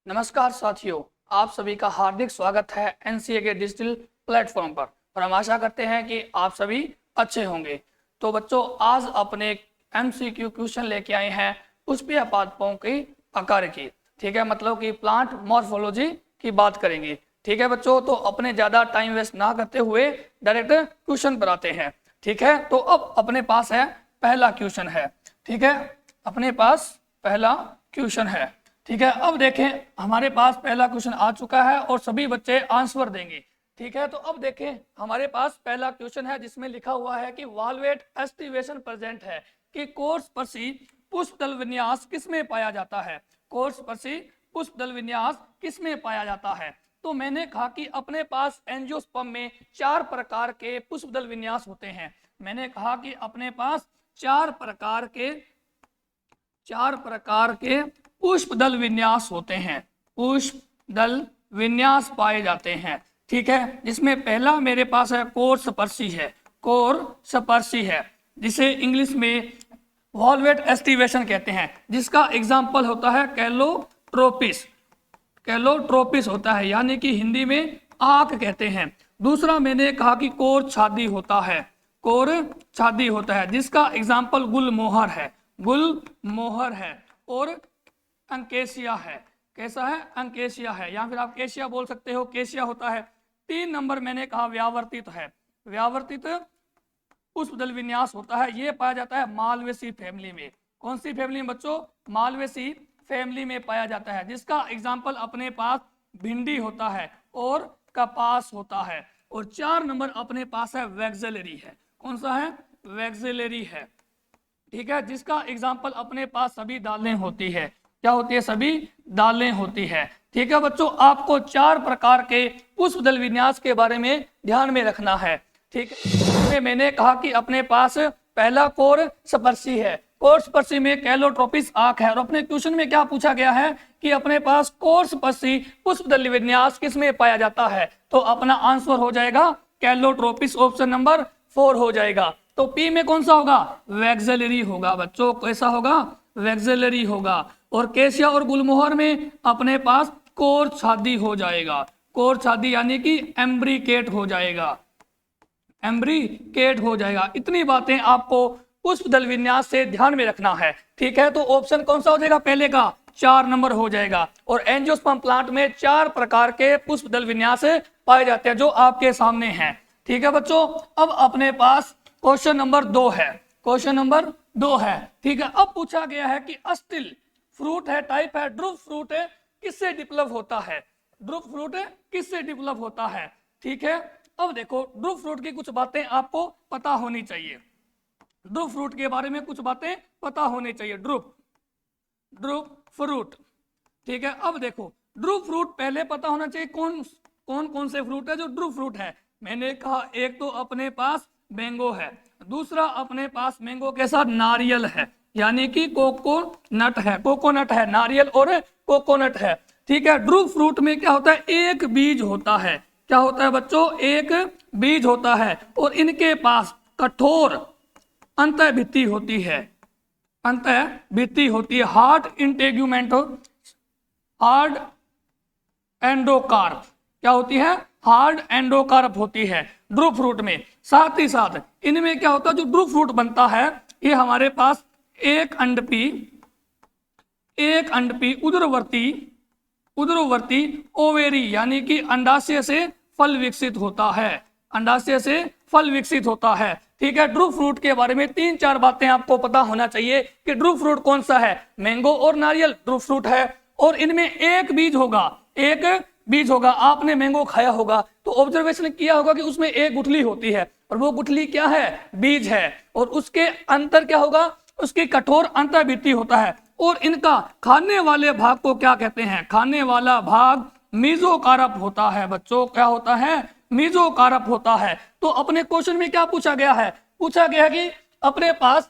नमस्कार साथियों, आप सभी का हार्दिक स्वागत है एनसीए के डिजिटल प्लेटफॉर्म पर और हम आशा करते हैं कि आप सभी अच्छे होंगे। तो बच्चों, आज अपने एमसीक्यू क्वेश्चन लेके आए हैं पुष्पीय पादपों की आकार की। ठीक है, मतलब कि प्लांट मॉर्फोलॉजी की बात करेंगे। ठीक है बच्चों, तो अपने ज़्यादा टाइम वेस्ट ना करते हुए डायरेक्ट क्वेश्चन पर आते हैं। ठीक है, तो अब अपने पास है पहला क्वेश्चन है। ठीक है, अपने पास पहला क्वेश्चन है। ठीक है, अब देखें हमारे पास पहला क्वेश्चन आ चुका है और सभी बच्चे आंसर देंगे। ठीक है, तो अब देखें हमारे पास पहला क्वेश्चन है जिसमें लिखा हुआ है कि वाल्वेट एस्टिवेशन प्रेजेंट है कि कोर्स पर्सी पुष्पदल विन्यास किसमें पाया जाता है। कोर्स पर्सी पुष्पदल विन्यास किसमें पाया जाता है। तो मैंने कहा कि अपने पास एंजियोस्पर्म में 4 प्रकार के पुष्पदल विन्यास होते हैं। मैंने कहा कि अपने पास 4 प्रकार के पुष्पदल विन्यास होते हैं, पुष्पदल विन्यास पाए जाते हैं। ठीक है, जिसमें पहला मेरे पास है कोर्सपर्शी है, कोर्सपर्शी है, जिसे इंग्लिश में वॉल्वेट एस्टिवेशन कहते हैं, जिसका एग्जाम्पल होता है कैलोट्रोपिस। कैलोट्रोपिस होता है, यानी कि हिंदी में आक कहते हैं। दूसरा मैंने कहा कि कोर छादी होता है, कोर छादी होता है, जिसका एग्जाम्पल गुलमोहर है, गुलमोहर है। और अंकेशिया है, कैसा है, अंकेशिया है, या फिर आप केशिया बोल सकते हो, केशिया होता है। 3 नंबर मैंने कहा व्यावर्तित है, व्यावर्तित पुष्पदल विन्यास होता है। ये पाया जाता है मालवेसी फैमिली में। कौन सी फैमिली में बच्चों, मालवेसी फैमिली में पाया जाता है, जिसका एग्जाम्पल अपने पास भिंडी होता है और कपास होता है। और 4 नंबर अपने पास है वैक्सेलरी है। कौन सा है, वैक्सेलरी है। ठीक है, जिसका एग्जाम्पल अपने पास सभी दालें होती है। क्या होती है, सभी दालें होती है। ठीक है बच्चों, आपको 4 प्रकार के पुष्पदल विन्यास के बारे में ध्यान में रखना है। ठीक है, मैंने कहा कि अपने पास पहला कोर्सपर्शी है, कोर्सपर्शी में कैलोट्रोपिस आंख है। और अपने क्वेश्चन में क्या पूछा गया है कि अपने पास कोर्सपर्शी पुष्पदल विन्यास किसमें पाया जाता है। तो अपना आंसर हो जाएगा कैलोट्रोपिस, ऑप्शन नंबर 4 हो जाएगा। तो पी में कौन सा होगा, वैक्सेलरी होगा बच्चों, कैसा होगा, वैक्सेलरी होगा। और केशिया और गुलमोहर में अपने पास कोर छादी हो जाएगा, कोर छादी यानी कि एम्ब्रिकेट हो जाएगा, एम्ब्रिकेट हो जाएगा। इतनी बातें आपको पुष्पदल विन्यास से ध्यान में रखना है। ठीक है, तो ऑप्शन कौन सा हो जाएगा, पहले का 4 नंबर हो जाएगा। और एंजियोस्पर्म प्लांट में 4 प्रकार के पुष्पदल विन्यास पाए जाते हैं जो आपके सामने हैं। ठीक है बच्चों, अब अपने पास क्वेश्चन नंबर 2 है, क्वेश्चन नंबर 2 है। ठीक है, अब पूछा गया है कि अस्टिल फ्रूट है, टाइप है, ड्रूप फ्रूट है, किससे डेवलप होता है, ड्रूप फ्रूट किससे डेवलप होता है। ठीक है, अब देखो ड्रूप फ्रूट की कुछ बातें आपको पता होनी चाहिए, ड्रूप फ्रूट के बारे में कुछ बातें पता होनी चाहिए। ड्रूप फ्रूट, ठीक है, अब देखो ड्रूप फ्रूट पहले पता होना चाहिए कौन कौन से फ्रूट है जो ड्रूप फ्रूट है। मैंने कहा एक तो अपने पास मैंगो है, दूसरा अपने पास मैंगो के साथ नारियल है, यानी कि कोकोनट है, कोकोनट है, नारियल और कोकोनट है। ठीक है, ड्रूप फ्रूट में क्या होता है, एक बीज होता है। क्या होता है बच्चों, एक बीज होता है। और इनके पास कठोर अंतःभित्ति होती है, अंतःभित्ति होती है, हार्ड इंटेग्यूमेंट, हार्ड एंडोकार्प। क्या होती है, हार्ड एंडोकार्प होती है ड्रूप फ्रूट में। साथ ही साथ इनमें क्या होता है, जो ड्रूप फ्रूट बनता है ये हमारे पास एक अंडपी उदरवर्ती ओवेरी यानी कि अंडाशय से फल विकसित होता है, अंडाशय से फल विकसित होता है। ठीक है, ड्रूप फ्रूट के बारे में 3-4 बातें आपको पता होना चाहिए कि ड्रूप फ्रूट कौन सा है, मैंगो और नारियल ड्रूप फ्रूट है। और इनमें एक बीज होगा, एक बीज होगा। आपने मैंगो खाया होगा तो ऑब्जर्वेशन किया होगा कि उसमें एक गुठली होती है और वो गुठली क्या है, बीज है। और उसके अंतर क्या होगा, उसकी कठोर अंतःभित्ति होता है। और इनका खाने वाले भाग को क्या कहते हैं, खाने वाला भाग मीजोकार्प होता है बच्चों। क्या होता है, मीजोकार्प होता है। तो अपने क्वेश्चन में क्या पूछा गया है, पूछा गया कि अपने पास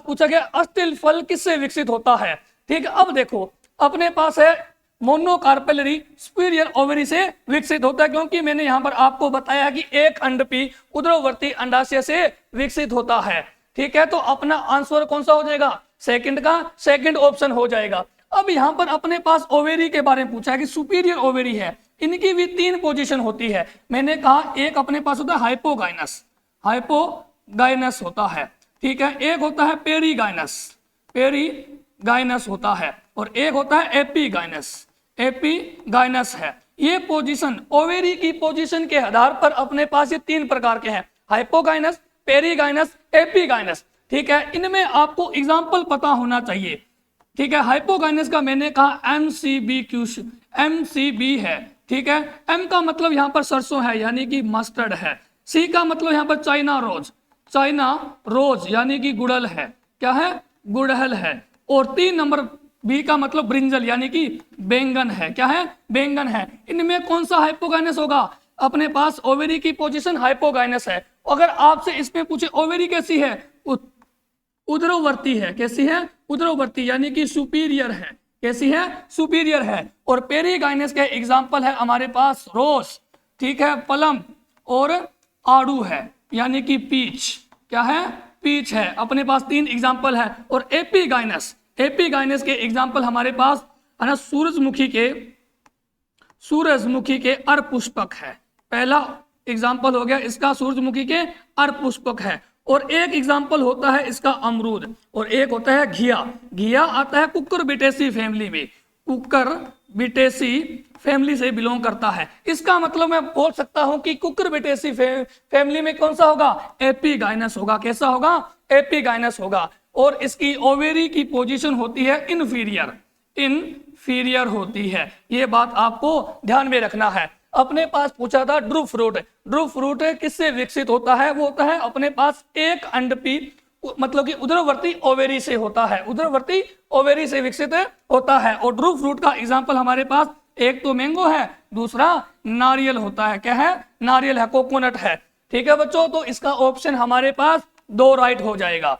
पूछा गया अस्टिल फल किससे विकसित होता है। ठीक है, अब देखो अपने पास है मोनोकार्पेलरी सुपीरियर ओवरी से विकसित होता है, क्योंकि मैंने यहां पर आपको बताया कि एक अंडपी उदरवर्ती अंडाशय से विकसित होता है। ठीक है, तो अपना आंसर कौन सा हो जाएगा, सेकंड का सेकंड ऑप्शन हो जाएगा। अब यहाँ पर अपने पास ओवेरी के बारे में पूछा है कि सुपीरियर ओवेरी है, इनकी भी 3 पोजीशन होती है। मैंने कहा एक अपने पास होता है हाइपोगाइनस, हाइपोगाइनस होता है, ठीक है। एक होता है पेरीगाइनस, पेरीगाइनस होता है, और एक होता है एपीगाइनस, एपीगाइनस है। ये पोजीशन ओवेरी की पोजीशन के आधार पर अपने पास ये 3 प्रकार के हैं, हाइपोगाइनस, पेरीगाइनस, एपीगाइनस, ठीक है। इनमें आपको एग्जाम्पल पता होना चाहिए, ठीक है। हाइपोगाइनस का मैंने कहा MCB है, ठीक है। M का मतलब यहाँ पर सरसों है यानी कि मस्टर्ड है। C का मतलब यहाँ पर चाइना रोज यानी कि गुड़हल है, क्या है, गुड़हल है। और 3 नंबर B का मतलब ब्रिंजल यानी कि बैंगन है, क्या है, बैंगन है। इनमें कौन सा हाइपोगाइनस होगा, अपने पास ओवेरी की पोजीशन हाइपोगाइनस है। अगर आपसे इसमें पूछे ओवेरी कैसी है, उदरवर्ती है, कैसी है, उदरवर्ती यानी कि सुपीरियर है, कैसी है, सुपीरियर है। और पेरीगाइनस के एग्जाम्पल है हमारे पास रोज, ठीक है, पलम और आड़ू है यानी कि पीच, क्या है, पीच है। अपने पास 3 एग्जाम्पल है। और एपीगाइनस, एपीगाइनस के एग्जाम्पल हमारे पास है ना, सूरजमुखी के अरपुष्पक है। पहला एग्जाम्पल हो गया इसका सूरजमुखी के अरपुष्पक है। और एक एग्जाम्पल होता है इसका अमरूद, और एक होता है घिया। घिया आता है कुकुरबिटेसी फैमिली में, कुकुरबिटेसी फैमिली से बिलोंग करता है। इसका मतलब मैं बोल सकता हूं कि कुकुरबिटेसी फैमिली में कौन सा होगा, एपीगाइनस होगा, कैसा होगा, एपीगाइनस होगा। और इसकी ओवेरी की पोजीशन होती है इनफीरियर होती है। ये बात आपको ध्यान में रखना है। अपने पास पूछा था ड्रूप फ्रूट, ड्रूप फ्रूट किससे विकसित होता है, वो होता है अपने पास एक अंडपी मतलब कि उदरवर्ती ओवेरी से होता है, उदरवर्ती ओवेरी से विकसित होता है। और ड्रूप फ्रूट का एग्जाम्पल हमारे पास एक तो मैंगो है, दूसरा नारियल होता है, क्या है, नारियल है, कोकोनट है, ठीक है बच्चों। तो इसका ऑप्शन हमारे पास 2 राइट हो जाएगा।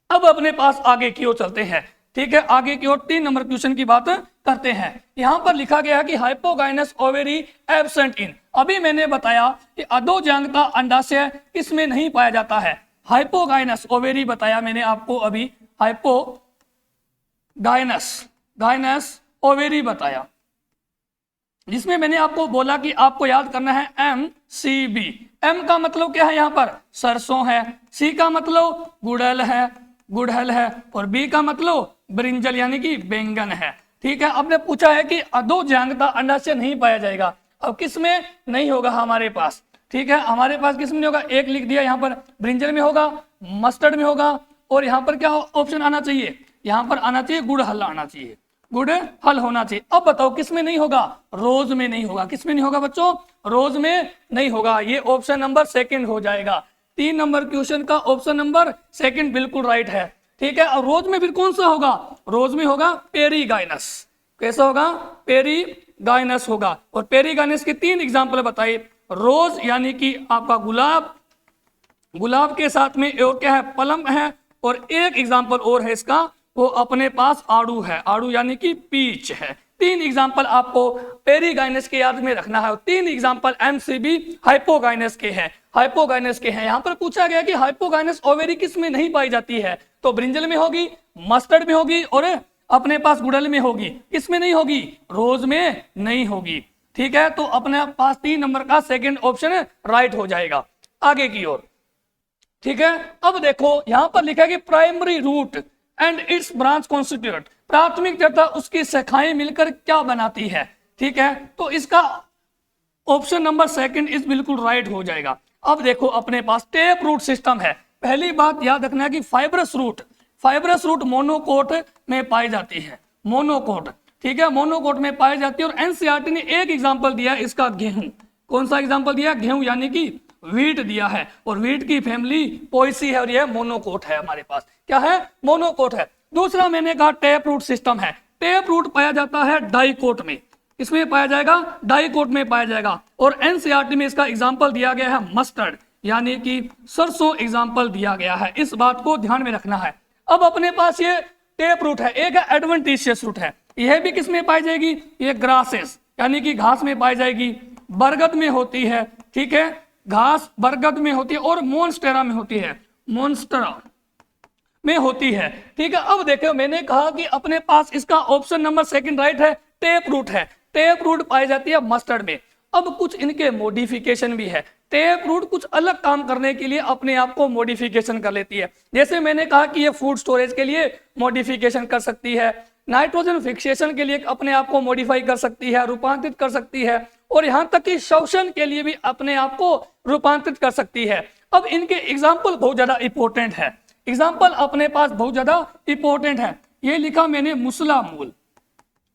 अब अपने पास आगे की ओर चलते हैं, ठीक है। आगे की ओर 3 नंबर क्वेश्चन की बात करते हैं। यहां पर लिखा गया है कि हाइपोगाइनस ओवेरी एब्सेंट इन। अभी मैंने बताया कि अधोजांघता अंडाशय किसमें नहीं पाया जाता है, हाइपोगाइनस ओवेरी बताया मैंने आपको अभी, हाइपोगाइनस ओवेरी बताया, जिसमें मैंने आपको बोला कि आपको याद करना है MCB। M का मतलब क्या है, यहां पर सरसों है, C का मतलब गुड़हल है, और B का मतलब ब्रिंजल यानी कि बैंगन है, ठीक है। आपने पूछा है कि अधोजांघता अंडाशय नहीं पाया जाएगा, अब किस में नहीं होगा हमारे पास, ठीक है। हमारे पास किस में नहीं होगा, एक लिख दिया, यहाँ पर ब्रिंजल में होगा, मस्टर्ड में होगा, और यहाँ पर क्या ऑप्शन आना चाहिए, यहाँ पर आना चाहिए गुड़हल आना चाहिए, गुड़हल होना चाहिए। अब बताओ किस में नहीं होगा, रोज में नहीं होगा। किस में नहीं होगा बच्चों, रोज में नहीं होगा। ये ऑप्शन नंबर 2 हो जाएगा। 3 नंबर क्वेश्चन का ऑप्शन नंबर 2 बिल्कुल राइट है, ठीक है। और रोज में फिर कौन सा होगा, रोज में होगा पेरीगाइनस, कैसा होगा, पेरीगाइनस होगा। और पेरीगाइनस के 3 एग्जाम्पल बताइए, रोज यानी कि आपका गुलाब के साथ में और क्या है, पलम है, और एक एग्जाम्पल और है इसका, वो अपने पास आड़ू है, आड़ू यानी कि पीच है। 3 एग्जाम्पल आपको पेरीगाइनस के याद में रखना है। 3 एग्जाम्पल MCB हाइपोगाइनस के हैं, हाइपोगाइनस के हैं। यहाँ पर पूछा गया कि हाइपोगाइनस ओवेरी किस में नहीं पाई जाती है, तो ब्रिंजल में होगी, मस्टर्ड में होगी, और अपने पास गुड़हल में होगी। किस में नहीं होगी, रोज में नहीं होगी, ठीक है। तो अपने पास 3 नंबर का 2nd ऑप्शन राइट हो जाएगा। आगे की ओर, ठीक है। अब देखो यहाँ पर लिखा है कि primary root and its branch constitute, प्राथमिक तथा उसकी शाखाएं मिलकर क्या बनाती है, ठीक है। तो इसका ऑप्शन नंबर 2 इस बिल्कुल राइट हो जाएगा। अब देखो अपने पास टेप रूट सिस्टम है। पहली बात याद रखना है कि फाइब्रस रूट मोनोकोट में पाई जाती है, मोनोकोट, ठीक है, मोनोकोट में पाई जाती है। और एनसीईआरटी ने एक एग्जाम्पल दिया इसका, गेहूं। कौन सा एग्जाम्पल दिया, गेहूं यानी कि वीट दिया है, और वीट की फैमिली पोएसी है, और यह मोनोकोट है, हमारे पास क्या है, मोनोकोट है। दूसरा मैंने कहा टेप रूट सिस्टम है। टेप रूट पाया जाता है डाइकोट में, इसमें पाया जाएगा, डाइकोट में पाया जाएगा। और एनसीईआरटी में इसका एग्जाम्पल दिया गया है मस्टर्ड यानी कि सरसों एग्जाम्पल दिया गया है, इस बात को ध्यान में रखना है। अब अपने पास ये टेप रूट है, एक है एडवेंटिशियस रूट है, यह भी किस में पाई जाएगी, ये ग्रासेस यानी कि घास में पाई जाएगी, बरगद में होती है, ठीक है, घास बरगद में होती है, और मोन्स्टेरा में होती है, मोन्स्टेरा में होती है। ठीक है, अब देखो मैंने कहा कि अपने पास इसका ऑप्शन नंबर सेकंड राइट है, टेप रूट है। टेप रूट पाई जाती है मस्टर्ड में। अब कुछ इनके मॉडिफिकेशन भी है। टेप रूट कुछ अलग काम करने के लिए अपने आप को मॉडिफिकेशन कर लेती है। जैसे मैंने कहा कि ये फूड स्टोरेज के लिए मॉडिफिकेशन कर सकती है, नाइट्रोजन फिक्सेशन के लिए अपने आप को मॉडिफाई कर सकती है, रूपांतरित कर सकती है, और यहां तक कि शोषण के लिए भी अपने आप को रूपांतरित कर सकती है। अब इनके एग्जाम्पल बहुत ज्यादा इंपॉर्टेंट है। एग्जाम्पल अपने पास बहुत ज्यादा इंपॉर्टेंट है। ये लिखा मैंने मुसला मूल।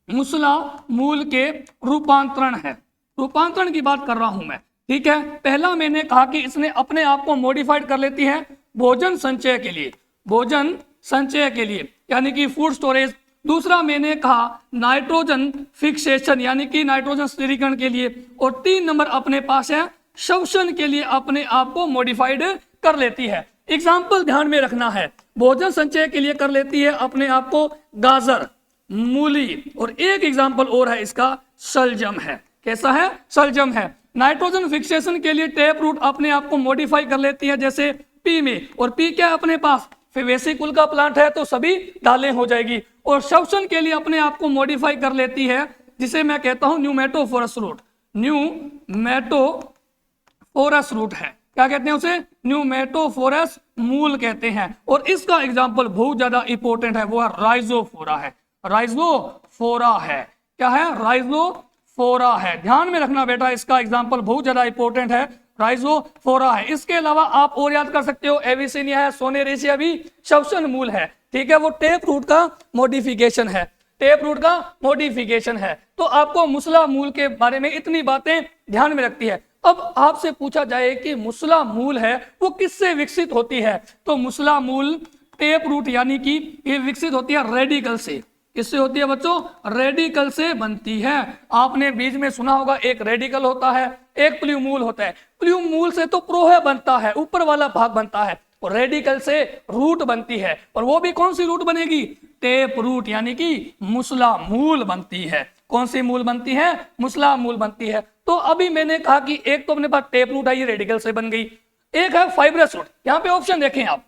मुसला मूल के रूपांतरण है, रूपांतरण की बात कर रहा हूं मैं। ठीक है, पहला मैंने कहा कि इसने अपने आप को मॉडिफाइड कर लेती है भोजन संचय के लिए, भोजन संचय के लिए यानी कि फूड स्टोरेज। दूसरा मैंने कहा नाइट्रोजन फिक्सेशन यानी कि नाइट्रोजन स्थिरीकरण के लिए। और 3 नंबर अपने पास है शोषण के लिए अपने आप को मॉडिफाइड कर लेती है। एग्जाम्पल ध्यान में रखना है, भोजन संचय के लिए कर लेती है अपने आप को गाजर, मूली, और एक एग्जाम्पल और है इसका शलजम है। कैसा है? शलजम है। नाइट्रोजन फिक्सेशन के लिए टेप रूट अपने आप को मॉडिफाई कर लेती है जैसे पी में, और पी क्या अपने पास फेवेसी कुल का प्लांट है तो सभी दालें हो जाएगी। और शोषण के लिए अपने आप को मॉडिफाई कर लेती है जिसे मैं कहता हूं न्यूमेटोफोरस रूट। न्यूमेटोफोरस रूट है, क्या कहते हैं उसे? न्यूमेटोफोरस मूल कहते हैं। और इसका एग्जाम्पल बहुत ज्यादा इंपॉर्टेंट है, वो है राइजोफोरा है। राइजोफोरा है, क्या है? राइजोफोरा है। ध्यान में रखना बेटा, इसका एग्जाम्पल बहुत ज्यादा इंपॉर्टेंट है, राइजोफोरा है। इसके अलावा आप और याद कर सकते हो, एविसिनिया है, सोनेरेसिया भी शोषण मूल है। ठीक है, वो टेप रूट का मॉडिफिकेशन है, टेप रूट का मॉडिफिकेशन है। तो आपको मुसला मूल के बारे में इतनी बातें ध्यान में रखती है। अब आपसे पूछा जाए कि मुसला मूल है वो किससे विकसित होती है, तो मुसला मूल टेप रूट यानी कि ये विकसित होती है रेडिकल से। किससे होती है बच्चों? रेडिकल से बनती है। आपने बीज में सुना होगा एक रेडिकल होता है, एक प्ल्यूमूल होता है। प्ल्यूमूल से तो प्रोह बनता है, ऊपर वाला भाग बनता है, और रेडिकल से रूट बनती है। और वो भी कौन सी रूट बनेगी? टेप रूट यानी कि मुसला मूल बनती है। कौन सी मूल बनती है? मुसला मूल बनती है। तो अभी मैंने कहा कि एक तो अपने पास टेप रूट है, ये रेडिकल से बन गई। एक है फाइब्रस रूट। यहाँ पे ऑप्शन देखें आप,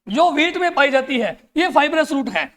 जो व्हीट में पाई जाती है ये फाइब्रस रूट है।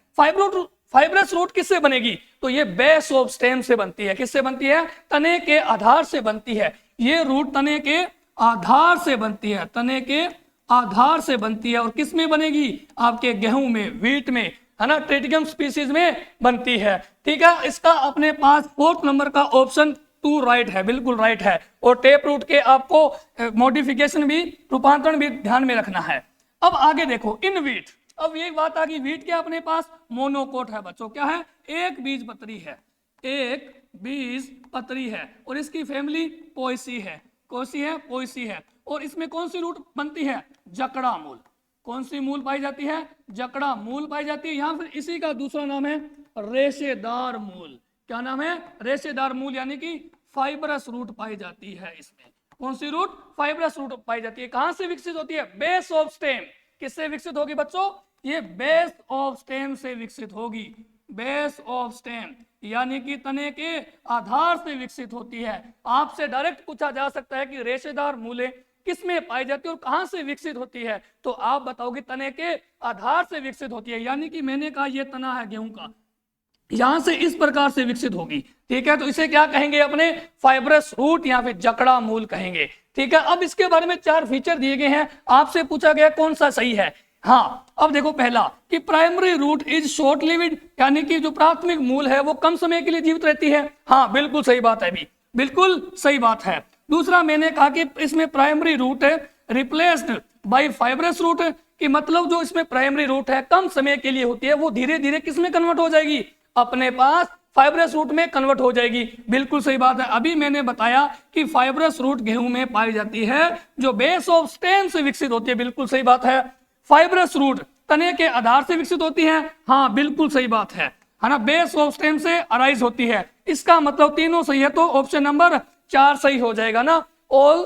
फाइब्रस रूट किससे बनेगी? तो ये बेस ऑफ स्टेम से बनती है। किससे बनती है? तने के आधार से बनती है। ये रूट तने के आधार से बनती है, तने के आधार से बनती है। और किस में बनेगी? आपके गेहूं में, व्हीट में, है ना, ट्रेटिगम स्पीसीज में बनती है। ठीक है, इसका अपने पास 4th नंबर का ऑप्शन 2 राइट है, बिल्कुल राइट है। और टेप रूट के आपको मॉडिफिकेशन भी, रूपांतरण भी ध्यान में रखना है। अब आगे देखो, इन व्हीट, अब ये बात आ गई, व्हीट क्या अपने पास? मोनोकोट है बच्चों। क्या है? एक बीज पत्री है, एक बीज पत्री है, और इसकी फैमिली पोएसी है। कौन सी है? पोएसी है। और इसमें कौन सी रूट बनती है? जकड़ा मूल। कौन सी मूल पाई जाती है? जकड़ा मूल पाई जाती है। यहाँ फिर इसी का दूसरा नाम है रेशेदार मूल। क्या नाम है? रेशेदार मूल, यानी कि फाइब्रस रूट पाई जाती है इसमें। कौन सी रूट? फाइब्रस रूट पाई जाती है। कहां से विकसित होती है? Base of stem. किससे विकसित होगी बच्चों? ये बेस ऑफ स्टेम से विकसित होगी। बेस ऑफ स्टेम यानी कि तने के आधार से विकसित होती है। आपसे डायरेक्ट पूछा जा सकता है कि रेशेदार मूलें किसमें पाई जाती है और कहां से विकसित होती है, तो आप बताओगे तने के आधार से विकसित होती है। यानी कि मैंने कहा ये तना है गेहूं का, यहां से इस प्रकार से विकसित होगी। ठीक है, तो इसे क्या कहेंगे अपने? फाइब्रस रूट या फिर जकड़ा मूल कहेंगे। ठीक है, अब इसके बारे में 4 फीचर दिए गए हैं। आपसे पूछा गया कौन सा सही है। हाँ, अब देखो, पहला कि primary root is short lived, यानी कि जो प्राथमिक मूल है वो कम समय के लिए जीवित रहती है। हाँ, बिल्कुल सही बात है, भी बिल्कुल सही बात है। दूसरा मैंने कहा कि इसमें प्राइमरी रूट है रिप्लेस्ड बाय फाइब्रस रूट, कि मतलब जो इसमें प्राइमरी रूट है कम समय के लिए होती है, वो धीरे धीरे किस में कन्वर्ट हो जाएगी? अपने पास फाइब्रस रूट में कन्वर्ट हो जाएगी। बिल्कुल सही बात है। अभी मैंने बताया कि फाइब्रस रूट गेहूं में पाई जाती है जो बेस ऑफ स्टेम से विकसित होती है। बिल्कुल सही बात है। फाइब्रस रूट तने के आधार से विकसित होती है। हाँ, बिल्कुल सही बात है ना। बेस ऑफ स्टेम से अराइज होती है। इसका मतलब तीनों सही है, तो ऑप्शन नंबर 4 सही हो जाएगा ना। ऑल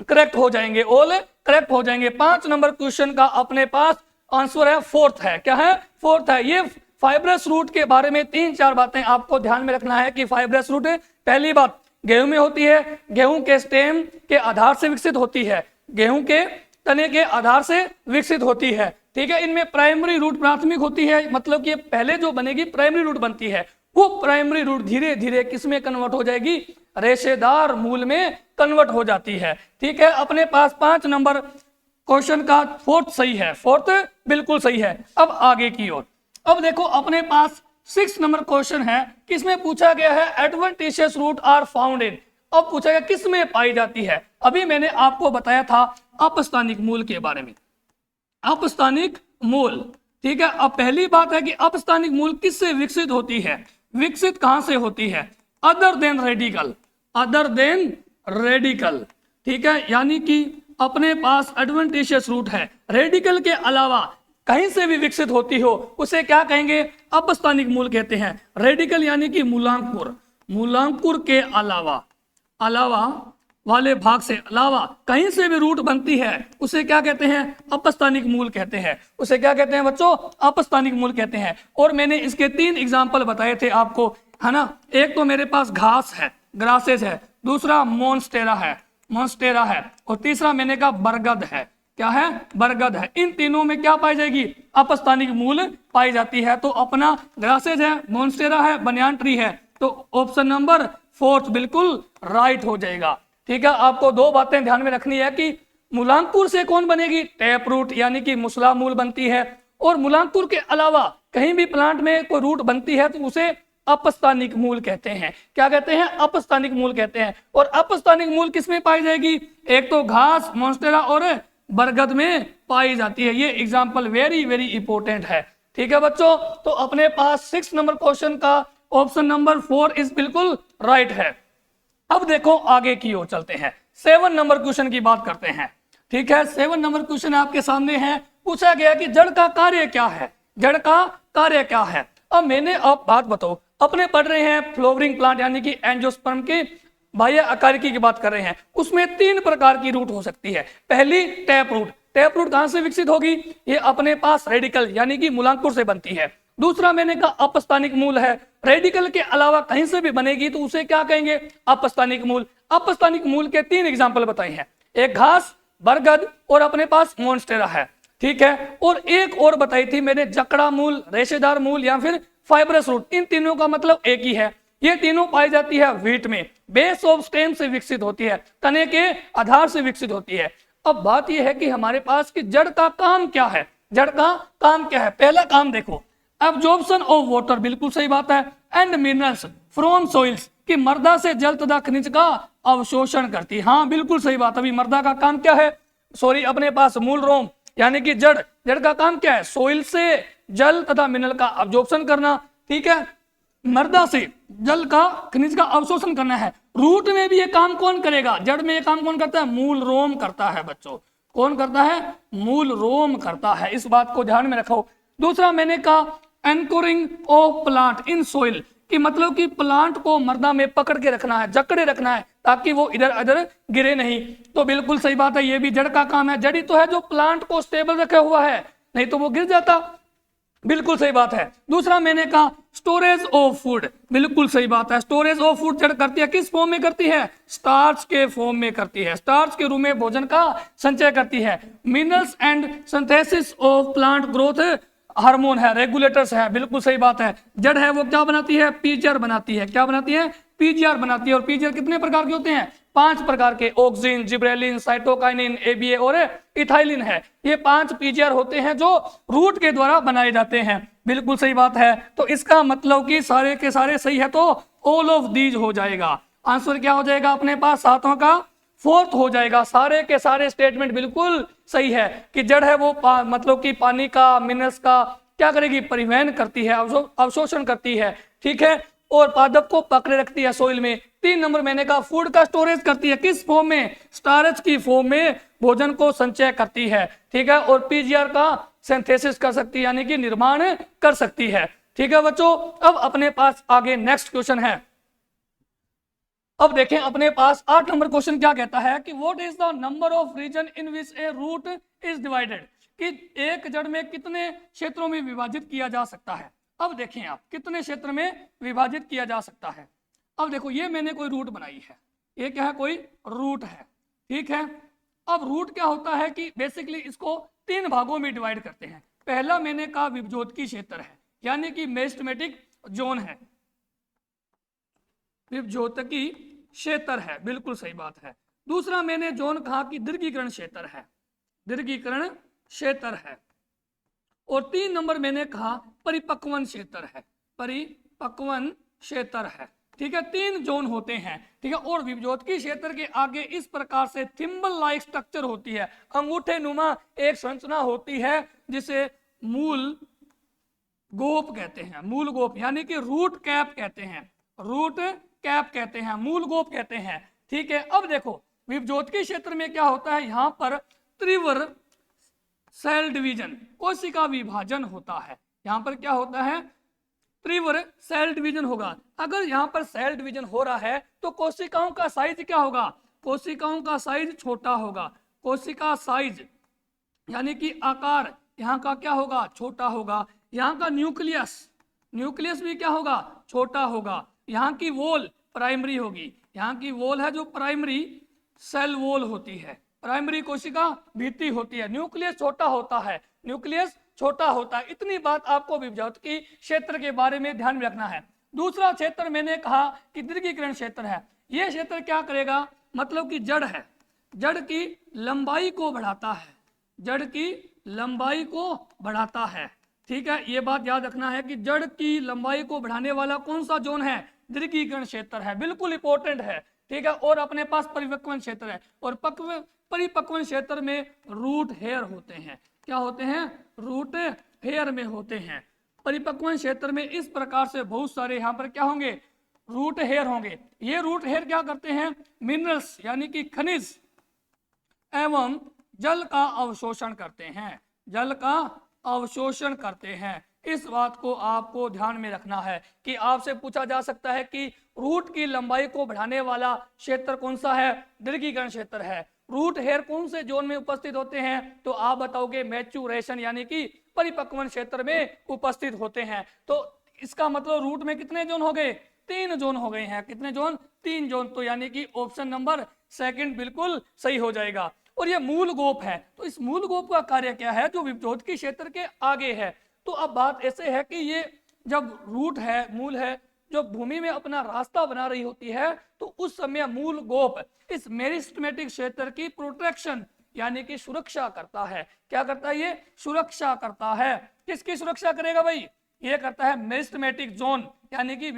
करेक्ट हो जाएंगे, ऑल करेक्ट हो जाएंगे। 5 नंबर क्वेश्चन का अपने पास आंसर है 4th है। क्या है? 4th है। ये फाइब्रस रूट के बारे में 3-4 बातें आपको ध्यान में रखना है कि फाइब्रस रूट पहली बात गेहूं में होती है, गेहूं के स्टेम के आधार से विकसित होती है, गेहूं के तने के आधार से विकसित होती है। ठीक है। इनमें प्राइमरी रूट प्राथमिक होती है, मतलब कि पहले जो बनेगी प्राइमरी रूट बनती है, वो प्राइमरी रूट धीरे धीरे किस में कन्वर्ट हो जाएगी, रेशेदार मूल में कन्वर्ट हो जाती है। ठीक है, अपने पास 5 नंबर क्वेश्चन का फोर्थ सही है, फोर्थ बिल्कुल सही है। अब आगे की ओर, अब देखो अपने पास 6 नंबर क्वेश्चन है, किसमें पूछा गया है adventitious root are found in. अब पूछा गया किस में पाई जाती है। अभी मैंने आपको बताया था अपस्थानिक मूल के बारे में, अपस्थानिक मूल। ठीक है, अब पहली बात है कि अपस्थानिक मूल किससे विकसित होती है, विकसित कहां से होती है, other than radical, other than radical. ठीक है, यानी कि अपने पास एडवेंटिशियस रूट है, रेडिकल के अलावा कहीं से भी विकसित होती हो उसे क्या कहेंगे, अपस्थानिक मूल कहते हैं। रेडिकल यानी कि मूलांकुर, मूलांकुर के अलावा, अलावा वाले भाग से अलावा कहीं से भी रूट बनती है उसे क्या कहते हैं, अपस्थानिक मूल कहते हैं। उसे क्या कहते हैं बच्चों, अपस्थानिक मूल कहते हैं। और मैंने इसके 3 एग्जाम्पल बताए थे आपको, है ना। एक तो मेरे पास घास है, ग्रासेस है, दूसरा मोन्स्टेरा है, मोन्स्टेरा है, और तीसरा मैंने कहा बरगद है। क्या है, बरगद है। इन तीनों में क्या पाई जाएगी, अपस्थानिक मूल पाई जाती है। तो अपना ग्रासेस है, मोन्स्टेरा है, बनियान ट्री है, तो ऑप्शन नंबर 4 बिल्कुल राइट हो जाएगा। ठीक है, आपको 2 बातें ध्यान में रखनी है कि मूलांकुर से कौन बनेगी, टैप रूट यानी कि मुसला मूल बनती है, और मूलांकुर के अलावा कहीं भी प्लांट में कोई रूट बनती है तो उसे अपस्थानिक मूल कहते हैं। क्या कहते हैं, अपस्थानिक मूल कहते हैं। और अपस्थानिक मूल किसमें पाई जाएगी, एक तो घास, मोन्स्टेरा और बरगद में पाई जाती है। ये एग्जाम्पल वेरी वेरी इंपॉर्टेंट है। ठीक है बच्चों, तो अपने पास 6 नंबर क्वेश्चन का ऑप्शन नंबर 4 इज बिल्कुल राइट है। अब देखो आगे की ओर चलते हैं, 7 नंबर क्वेश्चन की बात करते हैं। ठीक है, 7 नंबर क्वेश्चन आपके सामने है। पूछा गया कि जड़ का कार्य क्या है, जड़ का कार्य क्या है। अब मैंने आप बात बताओ, अपने पढ़ रहे हैं फ्लोवरिंग प्लांट यानी कि एंजियोस्पर्म की बाह्य आकारिकी की बात कर रहे हैं। उसमें 3 प्रकार की रूट हो सकती है। पहली टैप रूट, टैप रूट कहां से विकसित होगी, ये अपने पास रेडिकल यानी कि मूलांकुर से बनती है। दूसरा मैंने कहा अपस्थानिक मूल है, रेडिकल के अलावा कहीं से भी बनेगी तो उसे क्या कहेंगे, अपस्थानिक मूल। अपस्थानिक मूल के 3 एग्जाम्पल बताए हैं, एक घास, बरगद और अपने पास मोन्स्टेरा है। ठीक है, और एक और बताई थी मैंने, जकड़ा मूल, रेशेदार मूल या फिर फाइब्रस रूट। इन तीनों का मतलब एक ही है। ये तीनों पाई जाती है व्हीट में, बेस ऑफ स्टेम से विकसित होती है, तने के आधार से विकसित होती है। अब बात यह है कि हमारे पास कि जड़ का काम क्या है, जड़ का काम क्या है। पहला काम देखो, एब्जॉर्प्शन ऑफ वाटर, बिल्कुल सही बात है, एंड मिनरल्स फ्रॉम सॉइल्स, कि मृदा से जल तथा खनिज का अवशोषण करती है। हाँ बिल्कुल सही बात। अभी मृदा का काम क्या है, सॉरी अपने पास मूल रोम यानी कि जड़, जड़ का काम क्या है, सोइल से जल तथा मिनरल का अब्जॉर्प्शन करना। ठीक है, मृदा से जल का खनिज का अवशोषण करना है। रूट में भी ये काम कौन करेगा, जड़ में ये काम कौन करता है, मूल रोम करता है बच्चों। कौन करता है, मूल रोम करता है, इस बात को ध्यान में रखो। दूसरा मैंने कहा एंकोरिंग ऑफ प्लांट इन सोइल, कि मतलब कि प्लांट को मृदा में पकड़ के रखना है, जकड़े रखना है ताकि वो इधर उधर गिरे नहीं। तो बिल्कुल सही बात है, ये भी जड़ का काम है। जड़ी तो है जो प्लांट को स्टेबल रखा हुआ है, नहीं तो वो गिर जाता। बिल्कुल सही बात है। दूसरा मैंने कहा स्टोरेज ऑफ फूड, बिल्कुल सही बात है। स्टोरेज ऑफ फूड जड़ करती है, किस फॉर्म में करती है, स्टार्च के फॉर्म में करती है, स्टार्च के रूप में भोजन का संचय करती है। Minerals and synthesis of plant growth hormone है, रेगुलेटर्स है, बिल्कुल सही बात है। जड़ है वो क्या बनाती है, पीजीआर बनाती है। क्या बनाती है, पीजीआर बनाती है। और पीजीआर कितने प्रकार के होते हैं, 5 प्रकार के, ऑक्सिन, जिब्रेलिन, साइटोकाइनिन, एबीए और इथाइलिन है। ये 5 पीजीआर होते हैं जो रूट के द्वारा बनाए जाते हैं। बिल्कुल सही बात है। तो इसका मतलब कि सारे के सारे सही है, तो ऑल ऑफ दीज हो जाएगा। आंसर क्या हो जाएगा अपने पास, 7वां का 4th हो जाएगा। सारे के सारे स्टेटमेंट बिल्कुल सही है कि जड़ है वो मतलब कि पानी का, मिनरल्स का क्या करेगी, परिवहन करती है, अवशोषण करती है। ठीक है, और पादप को पकड़े रखती है सोइल में। 3 नंबर मैंने कहा फूड का स्टोरेज करती है, किस फॉर्म में, स्टार्च की फॉर्म में भोजन को संचय करती है। ठीक है, और पीजीआर का सिंथेसिस कर सकती है यानी कि निर्माण कर सकती है। ठीक है बच्चों, अब अपने पास आगे नेक्स्ट क्वेश्चन है। अब देखें अपने पास 8 नंबर क्वेश्चन क्या कहता है कि what is the number of region in which a root is divided, कि एक जड़ में कितने क्षेत्रों में विभाजित किया जा सकता है। अब देखें आप कितने क्षेत्र में विभाजित किया जा सकता है। अब देखो ये मैंने कोई रूट बनाई है, ये क्या है, कोई रूट है। ठीक है, अब रूट क्या होता है कि बेसिकली इसको 3 भागों में डिवाइड करते हैं। पहला मैंने कहा विभज्योतकी क्षेत्र है, यानी कि मेरिस्टेमेटिक जोन है, विभज्योतकी क्षेत्र है, बिल्कुल सही बात है। दूसरा मैंने जोन कहा कि दीर्घीकरण क्षेत्र है, दीर्घीकरण क्षेत्र है। और 3 नंबर मैंने कहा परिपक्वन क्षेत्र है, परिपक्वन क्षेत्र है। ठीक है, 3 जोन होते हैं। ठीक है, और विभज्योतकी क्षेत्र के आगे इस प्रकार से थिम्बल लाइक स्ट्रक्चर होती है, अंगूठे नुमा एक संरचना होती है जिसे मूल गोप कहते हैं, मूल गोप यानी कि रूट कैप कहते हैं, रूट कैप कहते हैं, मूल गोप कहते हैं। ठीक है, अब देखो विभज्योतकी क्षेत्र में क्या होता है, यहां पर तीव्र सेल डिवीजन, कोशिका विभाजन होता है। यहां पर क्या होता है, तीव्र सेल डिवीजन होगा। अगर यहां पर सेल डिवीजन हो रहा है तो कोशिकाओं का साइज क्या होगा, कोशिकाओं का साइज छोटा होगा, कोशिका साइज यानी कि आकार यहाँ का क्या होगा, छोटा होगा। यहाँ का न्यूक्लियस, न्यूक्लियस भी क्या होगा, छोटा होगा। यहाँ की वॉल प्राइमरी होगी, यहाँ की वॉल है जो प्राइमरी सेल वॉल होती है, प्राइमरी कोशिका भित्ति होती है। न्यूक्लियस छोटा होता है, न्यूक्लियस छोटा होता है। इतनी बात आपको विभज्योतकी क्षेत्र के बारे में ध्यान में रखना है। दूसरा क्षेत्र मैंने कहा कि दीर्घीकरण क्षेत्र है। यह क्षेत्र क्या करेगा, मतलब कि जड़ है, जड़ की लंबाई को बढ़ाता है, जड़ की लंबाई को बढ़ाता है। ठीक है, ये बात याद रखना है कि जड़ की लंबाई को बढ़ाने वाला कौन सा जोन है, दीर्घीकरण क्षेत्र है, बिल्कुल इंपॉर्टेंट है। ठीक है, और अपने पास परिपक्वन क्षेत्र है, और परिपक्वन क्षेत्र में रूट हेयर होते हैं। क्या होते हैं, रूट हेयर में होते हैं। परिपक्वन क्षेत्र में इस प्रकार से बहुत सारे यहाँ पर क्या होंगे, रूट हेयर होंगे। ये रूट हेयर क्या करते हैं, मिनरल्स यानी कि खनिज एवं जल का अवशोषण करते हैं, जल का अवशोषण करते हैं। इस बात को आपको ध्यान में रखना है कि आपसे पूछा जा सकता है कि रूट की लंबाई को बढ़ाने वाला क्षेत्र कौन सा है, दीर्घीकरण क्षेत्र है। रूट हेयर कौन से जोन में उपस्थित होते हैं, तो आप बताओगे मैच्योरेशन यानी कि परिपक्वन क्षेत्र में उपस्थित होते हैं। तो इसका मतलब रूट में कितने जोन हो गए, 3 जोन हो गए हैं। कितने जोन, 3 जोन। तो यानी कि ऑप्शन नंबर 2 बिल्कुल सही हो जाएगा। और ये मूल गोप है, तो इस मूल गोप का कार्य क्या है, जो विभज्योतकी क्षेत्र के आगे है। तो अब बात ऐसे है कि ये जब रूट है, मूल है, जो भूमि में अपना रास्ता बना रही होती है, तो उस समय मूल गोप इस मेरिस्टेमेटिक क्षेत्र की प्रोटेक्शन यानी कि सुरक्षा करता है। क्या करता है, ये सुरक्षा करता है। किसकी सुरक्षा करेगा भाई, ये करता है मेरिस्टेमेटिक जोन यानी कि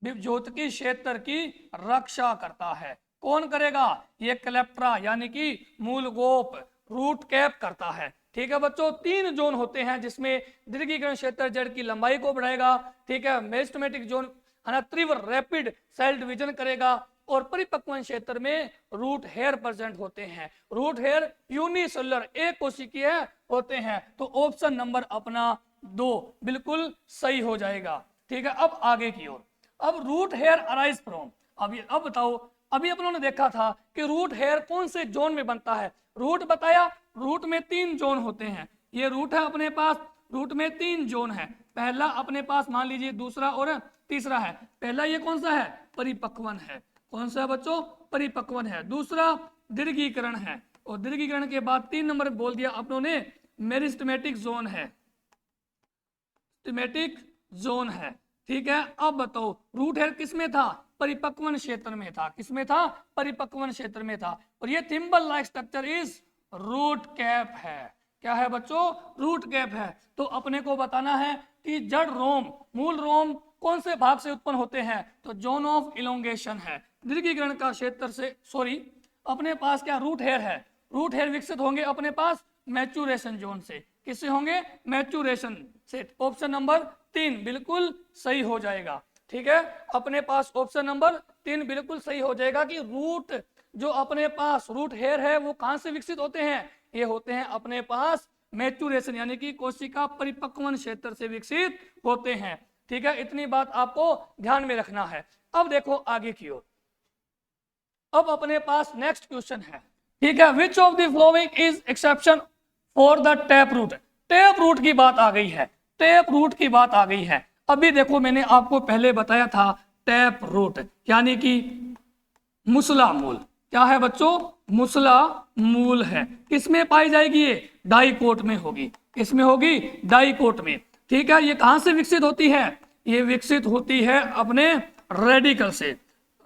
विभज्योतकी क्षेत्र की रक्षा करता है। कौन करेगा, ये क्लेप्ट्रा यानी कि मूल गोप रूट कैप करता है। ठीक है बच्चों, 3 जोन होते हैं जिसमें दीर्घीकरण क्षेत्र जड़ की लंबाई को बढ़ाएगा। ठीक है, मेरिस्टेमेटिक जोन तीव्र रैपिड सेल डिवीजन करेगा, और परिपक्वन क्षेत्र में रूट हेयर प्रेजेंट होते हैं। रूट हेयर यूनिसेलुलर एक कोशिकीय होते हैं। तो ऑप्शन नंबर अपना 2 बिल्कुल सही हो जाएगा। ठीक है, अब आगे की ओर। अब रूट हेयर अराइज फ्रॉम, अब बताओ, अभी अपन ने देखा था कि रूट हेयर कौन से जोन में बनता है। रूट बताया, रूट में 3 जोन होते हैं। ये रूट है अपने पास, रूट में 3 जोन है। पहला अपने पास मान लीजिए, दूसरा और तीसरा है। पहला ये कौन सा है, परिपक्वन है। कौन सा है बच्चों, परिपक्वन है। दूसरा दीर्घीकरण है, और दीर्घीकरण के बाद 3 नंबर बोल दिया अपनों ने, मेरिस्टेमेटिक जोन है, मेरिस्टेमेटिक जोन है। ठीक है, अब बताओ रूट हेयर किस में था, परिपक्वन क्षेत्र में था। किसमें था, परिपक्वन क्षेत्र में था। और ये thimble like structure is root cap है। क्या है बच्चों, रूट कैप है। तो अपने को बताना है कि जड़ रोम, मूल रोम कौन से भाग से उत्पन्न होते हैं, तो जोन ऑफ इलोंगेशन है। दीर्घीकरण का क्षेत्र से, सॉरी, अपने पास क्या रूट हेयर है, रूट हेयर विकसित होंगे अपने पास मैच्योरेशन जोन से। किससे होंगे, मैच्योरेशन से। ऑप्शन नंबर 3 बिल्कुल सही हो जाएगा। ठीक है, अपने पास ऑप्शन नंबर 3 बिल्कुल सही हो जाएगा कि रूट जो अपने पास रूट हेयर है वो कहां से विकसित होते हैं, ये होते हैं अपने पास मैच्योरेशन यानी कि कोशिका परिपक्वन क्षेत्र से विकसित होते हैं। ठीक है, इतनी बात आपको ध्यान में रखना है। अब देखो आगे की ओर। अब अपने पास नेक्स्ट क्वेश्चन है। ठीक है, which of the following is exception for the tap root. Tap root की बात आ गई है, टैप रूट की बात आ गई है। अभी देखो मैंने आपको पहले बताया था टैप रूट यानी कि मुसला मूल, क्या है बच्चों, मुसला मूल है। किसमें पाई जाएगी ये, डाइकोट में होगी। किसमें होगी, डाइकोट में। ठीक है, ये कहां से विकसित होती है, ये विकसित होती है अपने रेडिकल से,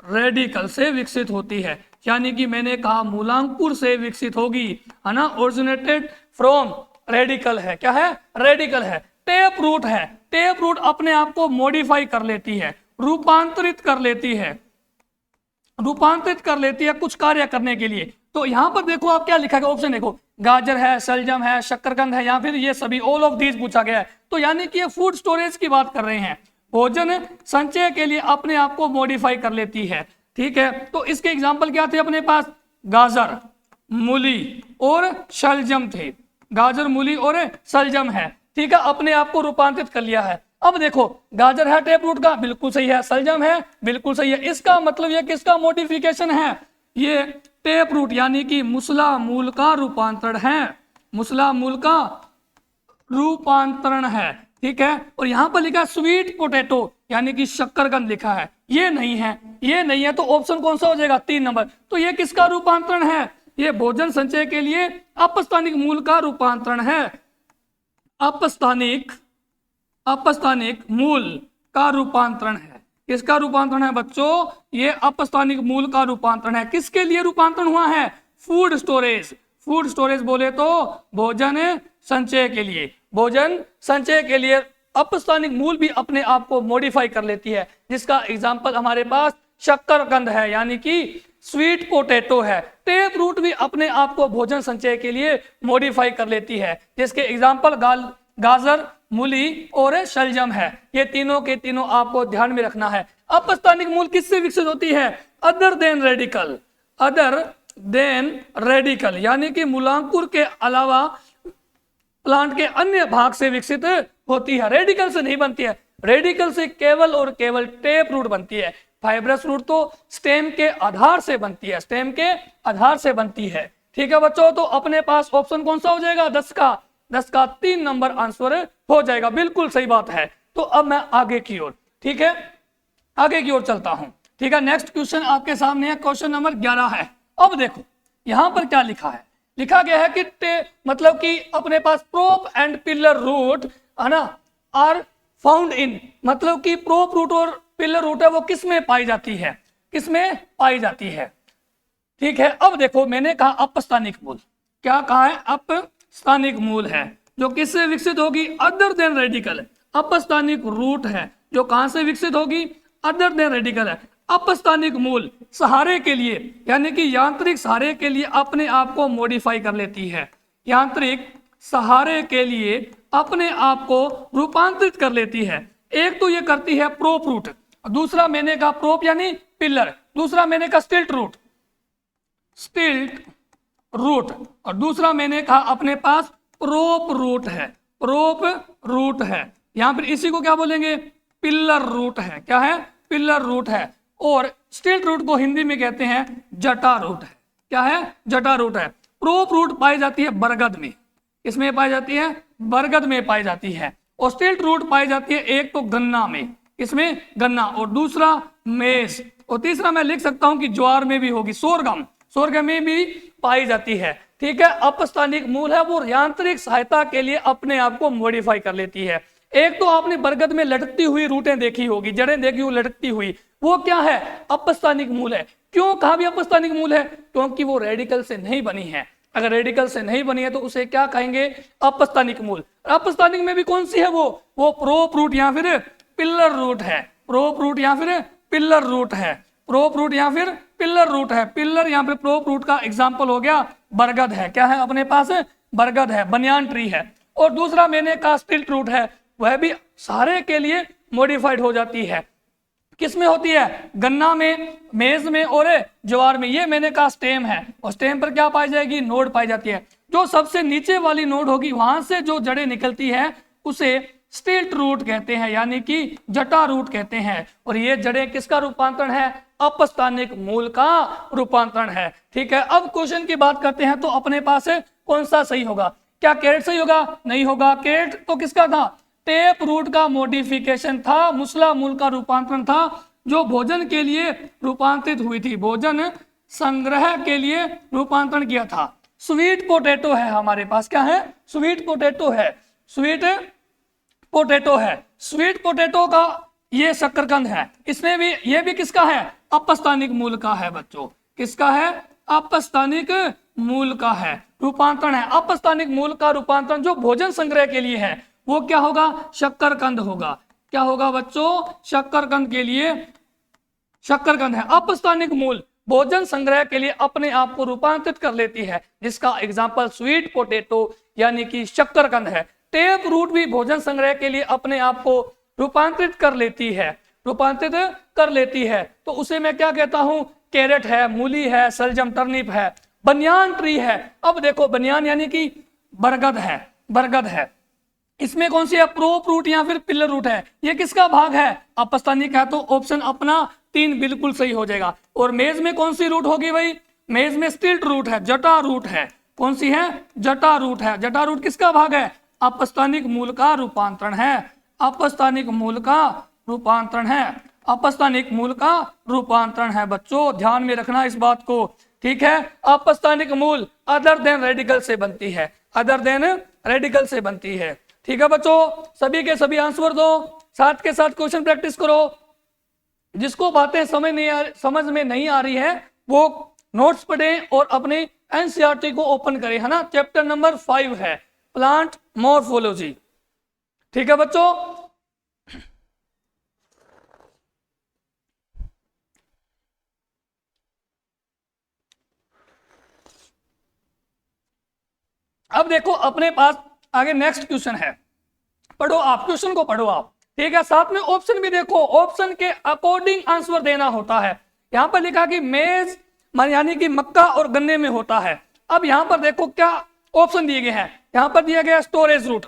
रेडिकल से विकसित होती है। यानी कि मैंने कहा मूलांकुर से विकसित होगी, है ना, ओरिजिनेटेड फ्रॉम रेडिकल है। क्या है, रेडिकल है। टेप रूट है, टेप रूट अपने आप को मॉडिफाई कर लेती है, रूपांतरित कर लेती है, रूपांतरित कर लेती है कुछ कार्य करने के लिए। तो यहां पर देखो आप क्या लिखा गया, ऑप्शन देखो, गाजर है, शलजम है, शकरकंद है, या फिर ये सभी, ऑल ऑफ दीज पूछा गया है। तो यानी कि ये फूड स्टोरेज की बात कर रहे हैं, भोजन संचय के लिए अपने आप को मॉडिफाई कर लेती है। ठीक है, तो इसके एग्जाम्पल क्या थे अपने पास, गाजर, मूली और शलजम थे। गाजर, मूली और शलजम है। ठीक है, अपने आप को रूपांतरित कर लिया है। अब देखो, गाजर है टेप रूट का, बिल्कुल सही है। शलजम है, बिल्कुल सही है। इसका मतलब ये किसका मॉडिफिकेशन है, ये टेप रूट यानी कि मुसला मूल का रूपांतरण है, मुसला मूल का रूपांतरण है। ठीक है, और यहां पर लिखा है स्वीट पोटैटो यानी कि शक्करकंद लिखा है, ये नहीं है, ये नहीं है। तो ऑप्शन कौन सा हो जाएगा, 3 नंबर। तो ये किसका रूपांतरण है, ये भोजन संचय के लिए अपस्थानिक मूल का रूपांतरण है। अपस्थानिक, अपस्थानिक मूल का रूपांतरण है। किसका रूपांतरण है बच्चों, ये अपस्थानिक मूल का रूपांतरण है। किसके लिए रूपांतरण हुआ है, फूड स्टोरेज। फूड स्टोरेज बोले तो भोजन संचय के लिए, भोजन संचय के लिए अपस्थानिक मूल भी अपने आप को मॉडिफाई कर लेती है, जिसका एग्जाम्पल हमारे पास शक्करकंद है यानी कि स्वीट पोटैटो है। टेप रूट भी अपने आप को भोजन संचय के लिए मॉडिफाई कर लेती है, जिसके एग्जाम्पल गाजर, मूली और शलजम है। ये तीनों के तीनों आपको ध्यान में रखना है। अपस्थानिक मूल किससे विकसित होती है, other than radical, other than radical यानी कि मूलांकुर के अलावा प्लांट के अन्य भाग से विकसित होती है, रेडिकल से नहीं बनती है। रेडिकल से केवल और केवल टेप रूट बनती है। फाइब्रस रूट तो स्टेम के आधार से बनती है, स्टेम के आधार से बनती है। ठीक है बच्चों, तो अपने पास ऑप्शन कौन सा हो जाएगा, 10 का 3 नंबर आंसर हो जाएगा। बिल्कुल सही बात है। तो अब मैं आगे की ओर, ठीक है, आगे की ओर चलता हूं। ठीक है, नेक्स्ट क्वेश्चन आपके सामने है, क्वेश्चन नंबर 11 है। अब देखो यहां पर क्या लिखा है, लिखा गया है कि मतलब कि अपने पास प्रोप एंड पिलर रूट, है ना, आर फाउंड इन, मतलब कि प्रोप रूट और पिलर रूट है वो किस में पाई जाती है, किस में पाई जाती है। ठीक है, अब देखो मैंने कहा अपस्थानिक मूल, क्या कहा है, अपस्थानिक मूल है जो किससे विकसित होगी, अदर देन रेडिकल। अपस्थानिक रूट है जो कहां से विकसित होगी, अदर देन रेडिकल है। अपस्थानिक मूल सहारे के लिए यानी कि यांत्रिक सहारे के लिए अपने आप को मॉडिफाई कर लेती है, यांत्रिक सहारे के लिए अपने आप को रूपांतरित कर लेती है। एक तो ये करती है प्रोप रूट, दूसरा मैंने कहा प्रोप यानी पिलर, दूसरा मैंने कहा स्टिल्ट रूट, स्टिल्ट रूट, और दूसरा मैंने कहा अपने पास प्रोप रूट है, प्रोप रूट है। यहां पर इसी को क्या बोलेंगे, पिलर रूट है। क्या है, पिलर रूट है। और स्टिल्ट रूट को हिंदी में कहते हैं जटा रूट है। क्या है, जटा रूट है। प्रोप रूट पाई जाती है बरगद में, इसमें पाई जाती है, बरगद में पाई जाती है। और स्टिल्ट रूट पाई जाती है एक तो गन्ना में, इसमें गन्ना, और दूसरा मेज, और तीसरा मैं लिख सकता हूं कि ज्वार में भी होगी, सोरगम, सोरगम में भी पाई जाती है। ठीक है, अपस्थानिक मूल है वो यांत्रिक सहायता के लिए अपने आप को मॉडिफाई कर लेती है। एक तो आपने बरगद में लटकती हुई रूटें देखी होगी, जड़ें देखी हुई लटकती हुई, वो क्या है, अपस्थानिक मूल है। क्यों कहा भी अपस्थानिक मूल है, क्योंकि वो रेडिकल से नहीं बनी है। अगर रेडिकल से नहीं बनी है तो उसे क्या कहेंगे, अपस्थानिक मूल। अपस्थानिक में भी कौन सी है वो प्रोप रूट या फिर पिलर रूट है, प्रोप रूट या फिर पिलर रूट है, प्रोप रूट या फिर पिलर रूट है। पिलर यहाँ पे प्रोप रूट का एग्जाम्पल हो गया बरगद है। क्या है अपने पास, बरगद है, बनियान ट्री है। और दूसरा मैंने कहा स्टिल्ट रूट है, वह भी सारे के लिए मॉडिफाइड हो जाती है। किसमें होती है, गन्ना में, मेज में और ज्वार में। ये मैंने कहा स्टेम है, और स्टेम पर क्या पाई जाएगी, नोड पाई जाती है। जो सबसे नीचे वाली नोड होगी वहां से जो जड़ें निकलती है उसे स्टिल्ट रूट कहते हैं, यानी कि जटा रूट कहते हैं। और ये जड़ें किसका रूपांतरण है, अपस्थानिक मूल का रूपांतरण है। ठीक है, अब क्वेश्चन की बात करते हैं तो अपने पास कौन सा सही होगा, क्या कैरेट सही होगा, नहीं होगा। कैरेट तो किसका था, टेप रूट का मॉडिफिकेशन था, मुसला मूल का रूपांतरण था, जो भोजन के लिए रूपांतरित हुई थी, भोजन संग्रह के लिए रूपांतरण किया था। स्वीट पोटैटो है हमारे पास, क्या है? स्वीट पोटैटो है, स्वीट पोटैटो है। स्वीट पोटैटो का ये शकरकंद है, इसमें भी, ये भी किसका है? अपस्थानिक मूल का है बच्चों। किसका है? अपस्थानिक मूल का है। रूपांतरण है, अपस्थानिक मूल का रूपांतरण जो भोजन संग्रह के लिए है वो क्या होगा? शकरकंद होगा। क्या होगा बच्चों? शकरकंद के लिए शकरकंद है। अपस्थानिक मूल भोजन संग्रह के लिए अपने आप को रूपांतरित कर लेती है, जिसका एग्जाम्पल स्वीट पोटैटो यानी कि शकरकंद है। टेप रूट भी भोजन संग्रह के लिए अपने आप को रूपांतरित कर लेती है, रूपांतरित कर लेती है। तो उसे मैं क्या कहता हूं? कैरेट है, मूली है, सलजम टर्निप है, बनियान ट्री है। अब देखो बनियान यानी कि बरगद है, बरगद है। इसमें कौन सी है? प्रोप रूट या फिर पिलर रूट है। ये किसका भाग है? अपस्थानिक है, तो ऑप्शन अपना 3 बिल्कुल सही हो जाएगा। और मेज में कौन सी रूट होगी भाई? मेज में स्टिल्ट रूट है, जटा रूट है। कौन सी है? जटा रूट है। जटा रूट किसका भाग है? अपस्थानिक मूल का रूपांतरण है, अपस्थानिक मूल का रूपांतरण है, अपस्थानिक मूल का रूपांतरण है बच्चों, ध्यान में रखना इस बात को, ठीक है। अपस्थानिक मूल अदर देन रेडिकल से बनती है, अदर देन रेडिकल से बनती है, ठीक है बच्चों। सभी के सभी आंसर दो, साथ के साथ क्वेश्चन प्रैक्टिस करो। जिसको बातें समझ में नहीं आ रही है वो नोट्स पढ़ें और अपने एनसीईआरटी को ओपन करें, है ना। चैप्टर नंबर 5 है प्लांट मॉर्फोलॉजी, ठीक है बच्चों। अब देखो अपने पास आगे नेक्स्ट क्वेश्चन है, पढ़ो आप, क्वेश्चन को पढ़ो आप, ठीक है। साथ में ऑप्शन भी देखो, ऑप्शन के अकॉर्डिंग आंसर देना होता है। यहां पर लिखा कि मेज यानी कि मक्का और गन्ने में होता है। अब यहां पर देखो क्या ऑप्शन दिए गए हैं। यहां पर दिया गया स्टोरेज रूट,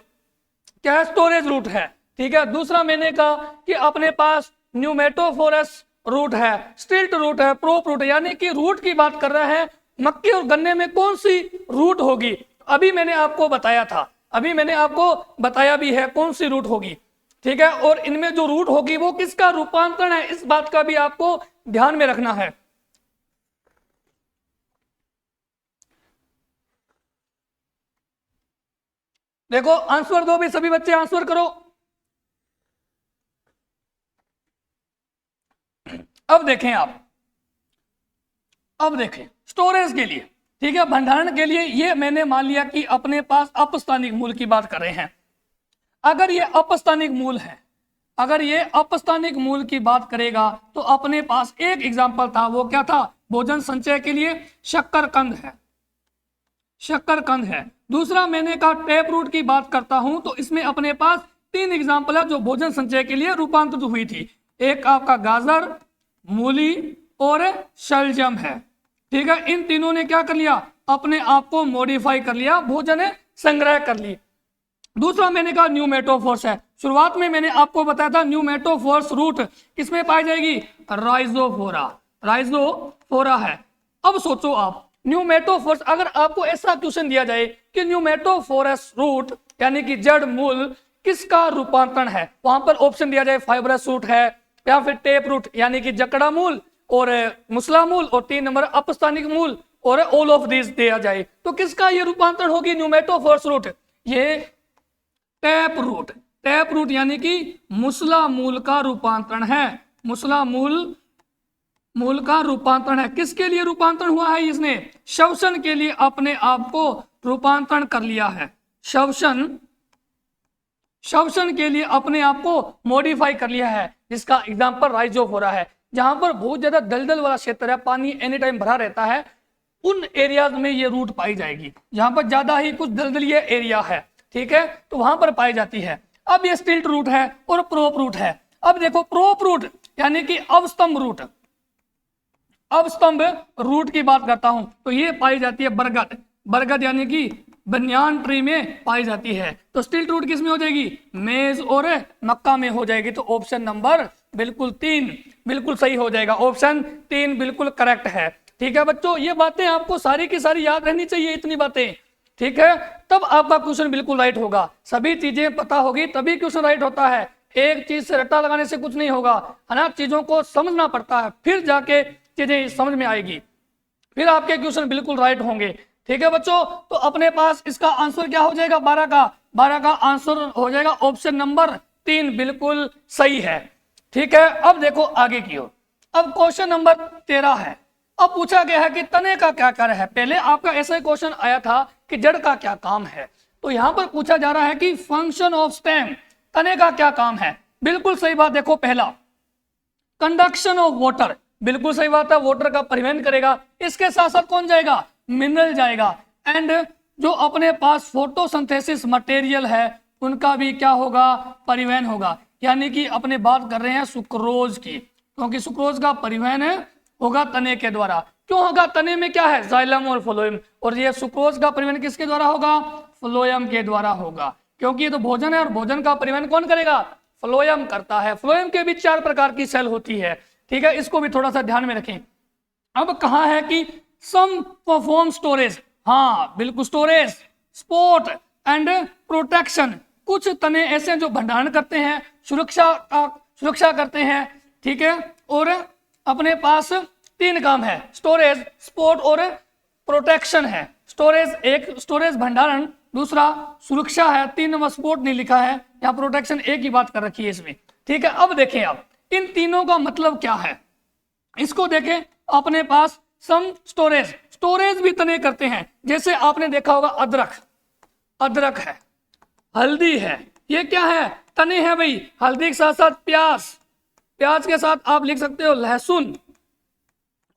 क्या स्टोरेज रूट है, ठीक है। दूसरा मैंने कहा कि अपने पास न्यूमेटोफोरस रूट है, स्टिल्ट रूट है, प्रोप रूट है, यानी कि रूट की बात कर रहा है। मक्के और गन्ने में कौन सी रूट होगी? अभी मैंने आपको बताया था, अभी मैंने आपको बताया भी है कौन सी रूट होगी, ठीक है। और इनमें जो रूट होगी वो किसका रूपांतरण है, इस बात का भी आपको ध्यान में रखना है। देखो आंसर दो भी, सभी बच्चे आंसर करो। अब देखें आप, अब देखें स्टोरेज के लिए, ठीक है, भंडारण के लिए, ये मैंने मान लिया कि अपने पास अपस्थानिक मूल की बात कर रहे हैं। अगर ये अपस्थानिक मूल है, अगर ये अपस्थानिक मूल की बात करेगा तो अपने पास एक एग्जांपल था, वो क्या था? भोजन संचय के लिए शकरकंद है, शकरकंद है। दूसरा मैंने कहा टेप रूट की बात करता हूं तो इसमें अपने पास 3 एग्जांपल है जो भोजन संचय के लिए रूपांतरित हुई थी। एक आपका गाजर, मूली और शलजम है, ठीक है। इन तीनों ने क्या कर लिया? अपने आप को मॉडिफाई कर लिया, भोजन संग्रह कर ली। दूसरा मैंने कहा न्यूमेटोफोर्स है। शुरुआत में मैंने आपको बताया था न्यूमेटोफोर्स रूट किसमें पाई जाएगी? राइजोफोरा, राइजोफोरा है। अब सोचो आप, न्यूमेटोफोर्स, अगर आपको ऐसा क्वेश्चन दिया जाए कि न्यूमेटोफोरस रूट यानी कि जड़ मूल किसका रूपांतरण है, वहां पर ऑप्शन दिया जाए फाइब्रस रूट है या फिर टेप रूट यानी कि जकड़ा मूल और मुसला मूल और 3 नंबर अपस्थानिक मूल और ऑल ऑफ दिस दिया जाए, तो किसका ये रूपांतरण होगी? न्यूमेटोफोर्स रूट, ये टैप रूट, टैप रूट यानी कि मुसला मूल का रूपांतरण है, मुसला मूल का रूपांतरण है। किसके लिए रूपांतरण हुआ है? इसने श्वसन के लिए अपने आप को रूपांतरण कर लिया है, श्वसन के लिए अपने आप को मॉडिफाई कर लिया है, जिसका एग्जांपल राइजोफोरा है। जहां पर बहुत ज्यादा दलदल वाला क्षेत्र है, पानी एनी टाइम भरा रहता है, उन एरियाज में ये रूट पाई जाएगी। जहां पर ज्यादा ही कुछ दलदलीय एरिया है, ठीक है, तो वहां पर पाई जाती है। अब ये स्टिल्ट रूट है और प्रोप रूट है। अब देखो प्रोप रूट यानी कि अवस्तंभ रूट, अवस्तंभ रूट की बात करता हूं तो ये पाई जाती है बरगद, बरगद यानी कि बनियान ट्री में पाई जाती है। तो स्टिल्ट रूट किस में हो जाएगी? मेज और मक्का में हो जाएगी। तो ऑप्शन नंबर बिल्कुल 3 बिल्कुल सही हो जाएगा, ऑप्शन 3 बिल्कुल करेक्ट है, ठीक है बच्चों। ये बातें आपको सारी की सारी याद रहनी चाहिए, इतनी बातें, ठीक है, तब आपका क्वेश्चन बिल्कुल राइट होगा। सभी चीजें पता होगी तभी क्वेश्चन राइट होता है। एक चीज से रट्टा लगाने से कुछ नहीं होगा, है ना। चीजों को समझना पड़ता है फिर जाके चीजें समझ में आएगी। फिर आपके क्वेश्चन बिल्कुल राइट होंगे। ठीक है बच्चों, तो अपने पास इसका आंसर क्या हो जाएगा, 12 का आंसर हो जाएगा ऑप्शन नंबर 3, बिल्कुल सही है। ठीक है, अब देखो आगे की ओर। अब क्वेश्चन नंबर 13 है। अब पूछा गया है कि तने का क्या कार्य है। पहले आपका ऐसा ही क्वेश्चन आया था कि जड़ का क्या काम है, तो यहां पर पूछा जा रहा है कि फंक्शन ऑफ स्टेम, तने का क्या काम है। बिल्कुल सही बात। देखो पहला, कंडक्शन ऑफ वाटर, बिल्कुल सही बात है, वाटर का परिवहन करेगा। इसके साथ साथ कौन जाएगा, मिनरल जाएगा। एंड जो अपने पास फोटोसिंथेसिस मटेरियल है उनका भी क्या होगा, परिवहन होगा। यानी कि अपने बात कर रहे हैं सुक्रोज की, क्योंकि सुक्रोज का परिवहन होगा तने के द्वारा। क्यों होगा, तने में क्या है, जाइलम और फ्लोएम, और ये सुक्रोज का परिवहन किसके द्वारा होगा, फ्लोएम के द्वारा होगा। क्योंकि ये तो भोजन है और भोजन का परिवहन कौन करेगा, फ्लोएम करता है। फ्लोएम के भी 4 प्रकार की सेल होती है। ठीक है, इसको भी थोड़ा सा ध्यान में रखें। अब कहा है कि सम परफॉर्म स्टोरेज, हाँ बिल्कुल, स्टोरेज, सपोर्ट एंड प्रोटेक्शन। कुछ तने ऐसे हैं जो भंडारण करते हैं, सुरक्षा करते हैं। ठीक है, और अपने पास 3 काम है, स्टोरेज, सपोर्ट और प्रोटेक्शन है। स्टोरेज एक, स्टोरेज भंडारण, दूसरा सुरक्षा है, 3 नंबर सपोर्ट नहीं लिखा है, यहाँ प्रोटेक्शन एक ही बात कर रखी है इसमें। ठीक है, अब देखें आप इन तीनों का मतलब क्या है, इसको देखें। अपने पास सम स्टोरेज, स्टोरेज भी तने करते हैं। जैसे आपने देखा होगा अदरक है, हल्दी है, ये क्या है, तने हैं भाई। हल्दी के साथ साथ प्याज के साथ आप लिख सकते हो लहसुन,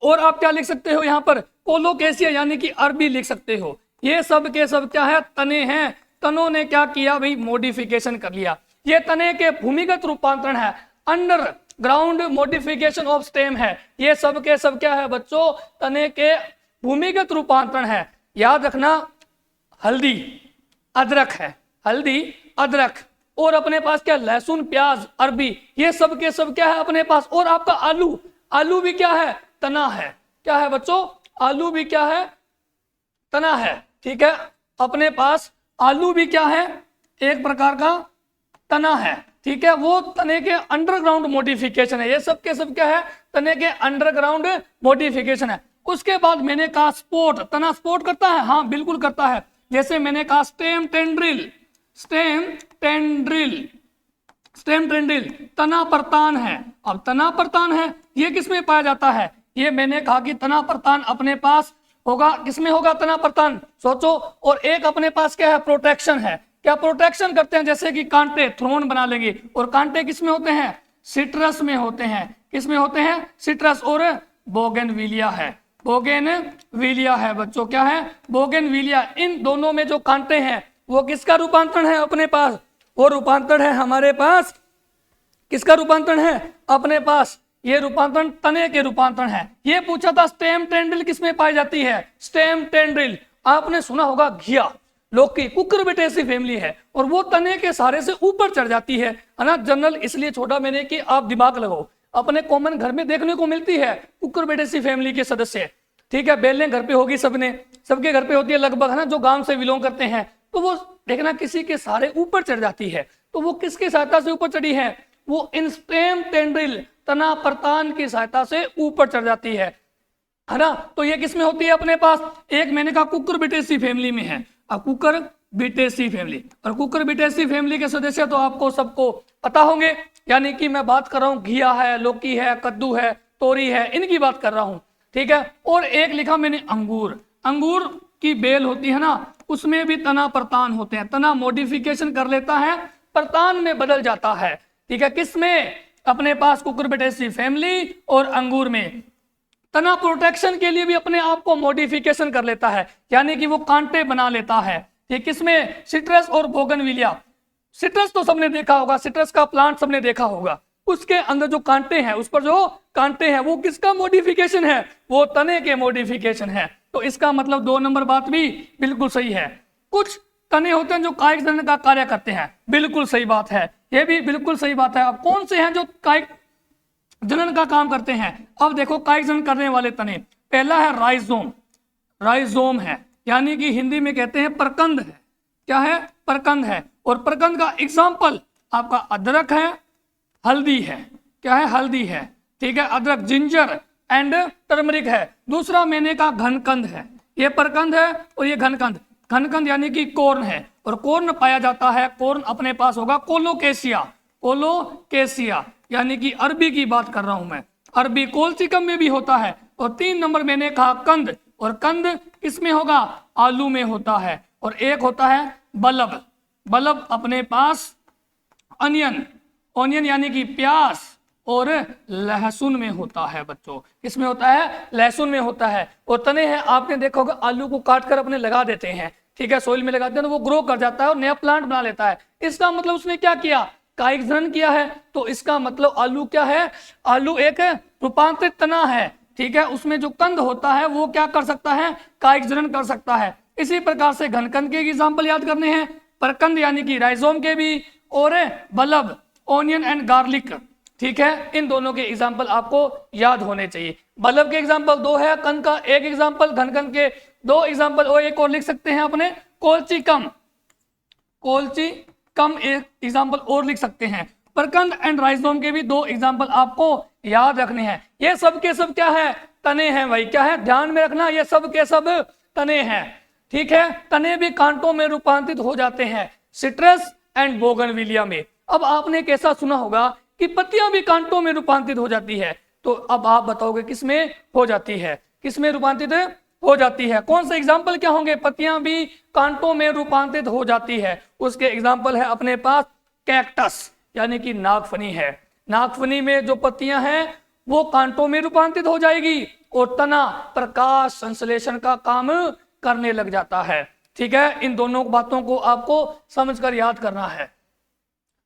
और आप क्या लिख सकते हो यहाँ पर, कोलोकेशिया यानी कि अरबी लिख सकते हो। ये सब के सब क्या है, तने हैं। तनों ने क्या किया भाई, मॉडिफिकेशन कर लिया। ये तने के भूमिगत रूपांतरण है, under ground modification of stem है। ये सब के सब क्या है बच्चों, तने के भूमिगत रूपांतरण है। याद रखना, हल्दी अदरक है, हल्दी अदरक, और अपने पास क्या, लहसुन प्याज अरबी, ये सब के सब क्या है अपने पास। और आपका आलू भी क्या है, तना है। क्या है बच्चों, आलू भी क्या है, तना है। ठीक है, अपने पास आलू भी क्या है, एक प्रकार का तना है। ठीक है, वो तने के अंडरग्राउंड मॉडिफिकेशन है। ये सब के सब क्या है, तने के अंडरग्राउंड मॉडिफिकेशन है। उसके बाद मैंने कहा सपोर्ट, तना सपोर्ट करता है, हाँ बिल्कुल करता है। जैसे मैंने कहा स्टेम टेंड्रिल तना परतान है। अब तना परतान है, ये किसमें पाया जाता है, ये मैंने कहा कि तना परतान अपने पास होगा, किसमें होगा तना परतान, सोचो। और एक अपने पास क्या है, प्रोटेक्शन है। क्या प्रोटेक्शन करते हैं, जैसे कि कांटे, थ्रोन बना लेंगे। और कांटे किसमें होते हैं, सिट्रस में होते हैं। किसमें होते हैं, सिट्रस। और बोगेनविलिया है बच्चों, क्या है, बोगेनविलिया। इन दोनों में जो कांटे हैं वो किसका रूपांतरण है अपने पास, वो रूपांतरण है हमारे पास, किसका रूपांतरण है अपने पास, ये रूपांतरण तने के रूपांतरण है। ये पूछा था स्टेम टेंड्रिल किसमें पाई जाती है, स्टेम टेंड्रिल। आपने सुना होगा घिया, लौकी, कुकुरबिटेसी फैमिली है, और वो तने के सहारे से ऊपर चढ़ जाती है ना। जनरल इसलिए छोटा मैंने कि आप दिमाग लगाओ, अपने कॉमन घर में देखने को मिलती है कुकुरबिटेसी फैमिली के सदस्य। ठीक है, बेलें घर पे होगी, सबके घर पे होती है लगभग, है ना, जो गांव से बिलोंग करते हैं। तो वो देखना किसी के सहारे ऊपर चढ़ जाती है। तो वो किसकी सहायता से ऊपर चढ़ी है, वो इन स्टेम टेंड्रिल, तना परतान की सहायता से ऊपर चढ़ जाती है ना। तो ये किसमें होती है अपने पास, एक मैंने कहा कुकुरबिटेसी फैमिली में है। अब कुकुरबिटेसी फैमिली, और कुकुरबिटेसी फैमिली के सदस्य तो आपको सबको पता होंगे। यानी कि मैं बात कर रहा हूँ घिया है, लौकी है, कद्दू है, तोरी है, इनकी बात कर रहा हूँ। ठीक है, और एक लिखा मैंने अंगूर की बेल होती है ना, उसमें भी तना परतान होते हैं। तना मॉडिफिकेशन कर लेता है, परतान में बदल जाता है। ठीक है, किसमें, अपने पास कुकुरबिटेसी फैमिली और अंगूर में। तना प्रोटेक्शन के लिए भी अपने आप को मॉडिफिकेशन कर लेता है, यानी कि वो कांटे बना लेता है। ये किसमें, सिट्रस और बोगनविलिया। सिट्रस तो सबने देखा होगा, सिट्रस का प्लांट सबने देखा होगा, उसके अंदर जो कांटे हैं, उस पर जो कांटे हैं, वो किसका मॉडिफिकेशन है, वो तने के मॉडिफिकेशन है। तो इसका मतलब 2 नंबर बात भी बिल्कुल सही है। कुछ तने होते हैं जो कायिक जनन का कार्य करते हैं, बिल्कुल सही बात है, ये भी बिल्कुल सही बात है। अब कौन से हैं जो कायिक जनन का काम करते हैं, अब देखो कायिक जनन करने वाले तने, पहला है राइजोम है, यानी कि हिंदी में कहते हैं प्रकंद है। क्या है, प्रकंद है। और प्रकंद का एग्जाम्पल आपका अदरक है, हल्दी है। क्या है, हल्दी है। ठीक है, अदरक, जिंजर, एंड टर्मरिक है। दूसरा मैंने कहा घनकंद है, ये परकंद है और ये घनकंद। घनकंद यानी कि कॉर्न है, और कॉर्न पाया जाता है, कॉर्न अपने पास होगा कोलोकेशिया। कोलोकेशिया यानी कि अरबी की बात कर रहा हूं मैं, अरबी कोलचिकम में भी होता है। और 3 नंबर मैंने कहा कंद, और कंद किसमें होगा? आलू में होता है। और एक होता है बल्ब, बल्ब अपने पास अनियन, ऑनियन यानी कि प्याज और लहसुन में होता है बच्चों। किसमें होता है? लहसुन में होता है। और तने हैं, आपने देखा होगा आलू को काट कर अपने लगा देते हैं, ठीक है, सोइल में लगाते हैं तो वो ग्रो कर जाता है और नया प्लांट बना लेता है। इसका मतलब उसने क्या किया? कायिक जनन किया है। तो इसका मतलब आलू क्या है? आलू एक रूपांतरित तना है, ठीक है। उसमें जो कंद होता है वो क्या कर सकता है? कायिक जनन कर सकता है। इसी प्रकार से घनकंद के एग्जाम्पल याद करने हैं, परकंद यानी कि राइजोम के भी, और बल्ब ऑनियन एंड गार्लिक, ठीक है। इन दोनों के एग्जाम्पल आपको याद होने चाहिए। बल्ब के एग्जाम्पल 2 है, कंद का 1 एग्जाम्पल, घनकंद के 2 एग्जाम्पल, और एक और लिख सकते हैं अपने कोलचिकम, कोलचिकम एक एग्जाम्पल और लिख सकते हैं। परकंद एंड राइजोम के भी 2 एग्जाम्पल आपको याद रखने हैं। ये सब के सब क्या है? तने हैं भाई। क्या है? ध्यान में रखना, ये सब के सब तने हैं, ठीक है। तने भी कांटों में रूपांतरित हो जाते हैं, सिट्रस एंड बोगनविलिया में। अब आपने कैसा सुना होगा कि पत्तियां भी कांटों में रूपांतरित हो जाती है, तो अब आप बताओगे किसमें हो जाती है, किसमें रूपांतरित हो जाती है? कौन से एग्जाम्पल क्या होंगे? पत्तियां भी कांटों में रूपांतरित हो जाती है। उसके एग्जाम्पल है अपने पास कैक्टस यानी कि नागफनी है। नागफनी में जो पत्तियां हैं वो कांटों में रूपांतरित हो जाएगी, और तना प्रकाश संश्लेषण का काम करने लग जाता है, ठीक है। इन दोनों बातों को आपको समझकर याद करना है।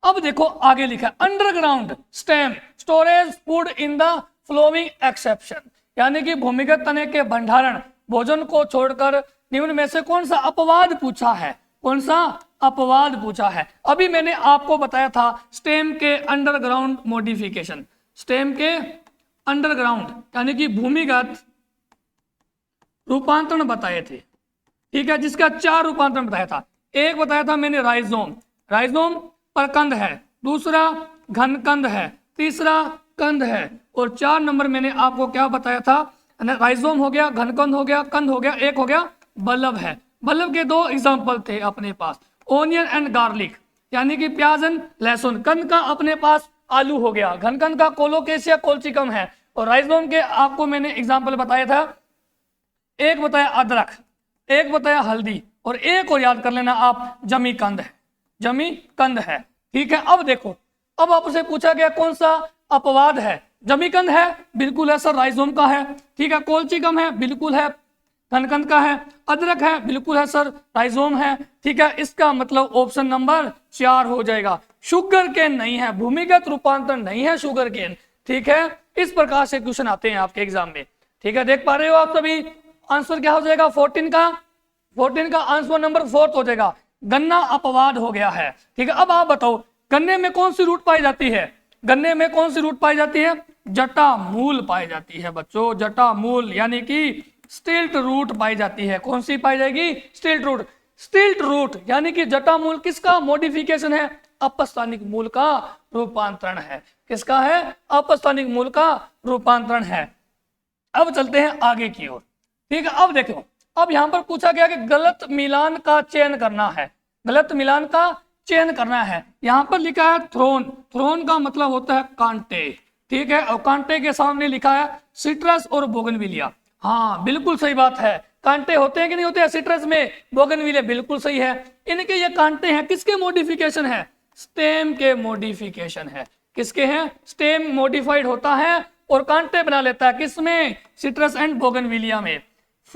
अब देखो आगे लिखा है underground stem storage food in the flowing exception, यानी कि भूमिगत तने के भंडारण भोजन को छोड़कर निम्न में से कौन सा अपवाद पूछा है? कौन सा अपवाद पूछा है? अभी मैंने आपको बताया था स्टेम के अंडरग्राउंड मॉडिफिकेशन, स्टेम के अंडरग्राउंड यानी कि भूमिगत रूपांतरण बताए थे, ठीक है, जिसका 4 रूपांतरण बताया था। एक बताया था मैंने राइजोम, राइजोम परकंद है, दूसरा घनकंद है, तीसरा कंद है, और 4 नंबर मैंने आपको क्या बताया था? राइजोम हो गया, घनकंद हो गया, कंद हो गया, एक हो गया बल्ब है। बल्ब के 2 एग्जाम्पल थे अपने पास, ओनियन एंड गार्लिक यानी कि प्याज एंड लहसुन। कंद का अपने पास आलू हो गया, घनकंद का कोलोकेशिया कोलचिकम है, और राइजोम के आपको मैंने एग्जाम्पल बताया था, एक बताया अदरक, एक बताया हल्दी, और एक और याद कर लेना आप जमी कंद है, जमी कंद है, ठीक है। अब देखो, अब आपसे पूछा गया कौन सा अपवाद है? जमी कंद है, बिल्कुल है सर, राइजोम का है, ठीक है। कोलचिकम है, बिल्कुल है, घनकंद का है। अदरक है, बिल्कुल है सर, राइजोम है, ठीक है। इसका मतलब ऑप्शन नंबर 4 हो जाएगा। शुगर केन नहीं है, भूमिगत रूपांतरण नहीं है शुगर केन, ठीक है। इस प्रकार से क्वेश्चन आते हैं आपके एग्जाम में, ठीक है। देख पा रहे हो आप सभी? आंसर क्या हो जाएगा? 14 का आंसर नंबर 4 हो जाएगा। गन्ना अपवाद हो गया है, ठीक है। अब आप बताओ गन्ने में कौन सी रूट पाई जाती है? गन्ने में कौन सी रूट पाई जाती है? जटा मूल पाई जाती है बच्चों, जटा मूल यानी कि स्टिल्ट रूट पाई जाती है। कौन सी पाई जाएगी? स्टिल्ट रूट। स्टिल्ट रूट यानी कि जटा मूल किसका मॉडिफिकेशन है? अपस्थानिक मूल का रूपांतरण है। किसका है? अपस्थानिक मूल का रूपांतरण है। अब चलते हैं आगे की ओर, ठीक है। अब देखो, अब यहां पर पूछा गया कि गलत मिलान का चयन करना है, गलत मिलान का चयन करना है। यहां पर लिखा है थ्रोन, थ्रोन का मतलब होता है कांटे, ठीक है, और कांटे के सामने लिखा है सिट्रस और बोगनविलिया। हाँ बिल्कुल सही बात है, कांटे होते हैं कि नहीं होते हैं सिट्रस में, बोगनविलिया बिल्कुल सही है। इनके ये कांटे हैं, किसके मॉडिफिकेशन है? स्टेम के मॉडिफिकेशन है। किसके हैं? स्टेम मॉडिफाइड होता है और कांटे बना लेता है, किसमें? सिट्रस एंड बोगनविलिया में।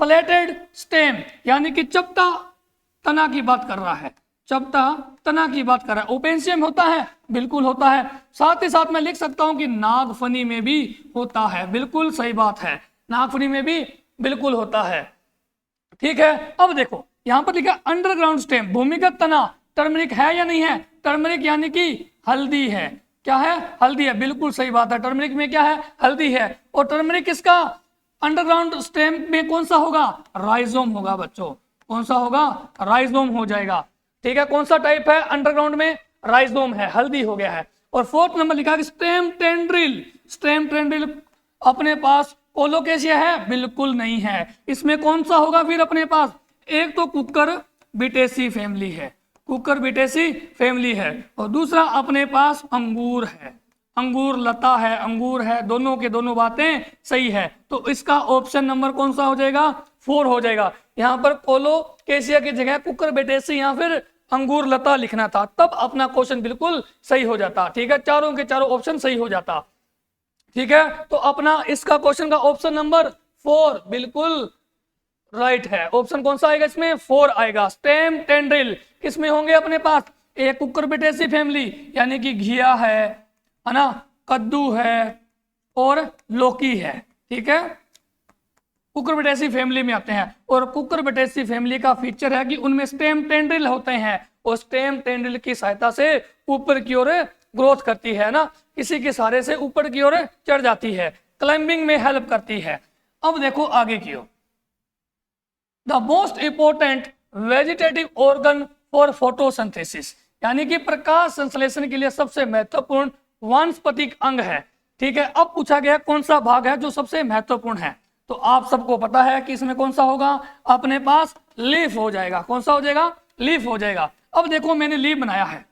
फ्लैटेड स्टेम यानी कि चपटा तना की बात कर रहा है, चपटा तना की बात कर रहा है। ओपेंशियम होता है, बिल्कुल होता है। साथ ही साथ मैं लिख सकता हूं कि नागफनी में भी होता है, बिल्कुल सही बात है, नागफनी में भी बिल्कुल होता है, ठीक है। अब देखो यहां पर लिखा अंडरग्राउंड स्टेम, भूमिगत तना, टर्मरिक है या नहीं है? टर्मरिक यानी कि हल्दी है, क्या है? हल्दी है, बिल्कुल सही बात है, टर्मरिक में क्या है? हल्दी है। और टर्मरिक किसका अंडरग्राउंड स्टेम में कौन सा होगा? राइजोम होगा बच्चों, कौन सा होगा? राइजोम हो जाएगा, ठीक है। कौन सा टाइप है अंडरग्राउंड में? राइजोम है, हल्दी हो गया है। और 4th नंबर लिखा है स्टेम टेंड्रिल, स्टेम टेंड्रिल अपने पास कोलोकेशिया है? बिल्कुल नहीं है। इसमें कौन सा होगा फिर अपने पास? एक तो कुकर बिटेसी फैमिली है, कुकर बिटेसी फैमिली है, और दूसरा अपने पास अंगूर है, अंगूर लता है, अंगूर है, दोनों के दोनों बातें सही है। तो इसका ऑप्शन नंबर कौन सा हो जाएगा? 4 हो जाएगा। यहाँ पर कोलोकेशिया की जगह कुकर बिटेसी या फिर अंगूर लता लिखना था, तब अपना क्वेश्चन बिल्कुल सही हो जाता। ठीक है, चारों के चारों ऑप्शन सही हो जाता। ठीक है, तो अपना इसका क्वेश्चन का ऑप्शन नंबर 4 बिल्कुल राइट है। ऑप्शन कौन सा आएगा इसमें? 4 आएगा। स्टेम टेंड्रिल किसमें होंगे अपने पास? एक कुकर बिटेसी फैमिली यानी कि घिया है ना, कद्दू है और लौकी है। ठीक है, कुकर बिटेसी फैमिली में आते हैं, और कुकर बिटेसी फैमिली का फीचर है कि उनमें स्टेम टेंड्रिल होते हैं, और स्टेम टेंड्रिल की सहायता से ऊपर की ओर ग्रोथ करती है ना, किसी के सहारे से ऊपर की ओर चढ़ जाती है, क्लाइंबिंग में हेल्प करती है। अब देखो आगे की ओर, the most important vegetative organ for photosynthesis, यानी कि प्रकाश संश्लेषण के लिए सबसे महत्वपूर्ण वानस्पतिक अंग है। ठीक है, अब पूछा गया कौन सा भाग है जो सबसे महत्वपूर्ण है, तो आप सबको पता है कि इसमें कौन सा होगा? अपने पास लीफ हो जाएगा। कौन सा हो जाएगा? लीफ हो जाएगा। अब देखो मैंने लीफ बनाया है,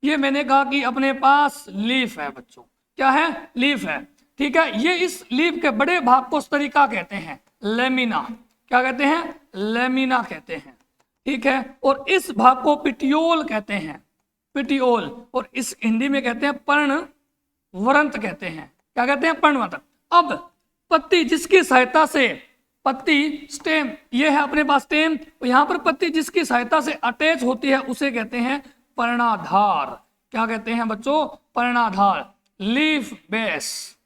ये मैंने कहा कि अपने पास लीफ है बच्चों, क्या है? लीफ है। ठीक है, ये इस लीफ के बड़े भाग को स्तरिका कहते हैं, लेमिना। क्या कहते हैं? लेमिना कहते हैं। ठीक है, और इस भाग को पिटियोल कहते हैं, पिटियोल, और इस हिंदी में कहते हैं पर्णवरंत कहते हैं। क्या कहते हैं? पर्णवरंत। अब पत्ती जिसकी सहायता से, पत्ती स्टेम, ये है अपने पास स्टेम, यहाँ पर पत्ती जिसकी सहायता से अटैच होती है उसे कहते हैं पर्णाधार। क्या कहते हैं बच्चों? पर्णाधार, लीफ बेस।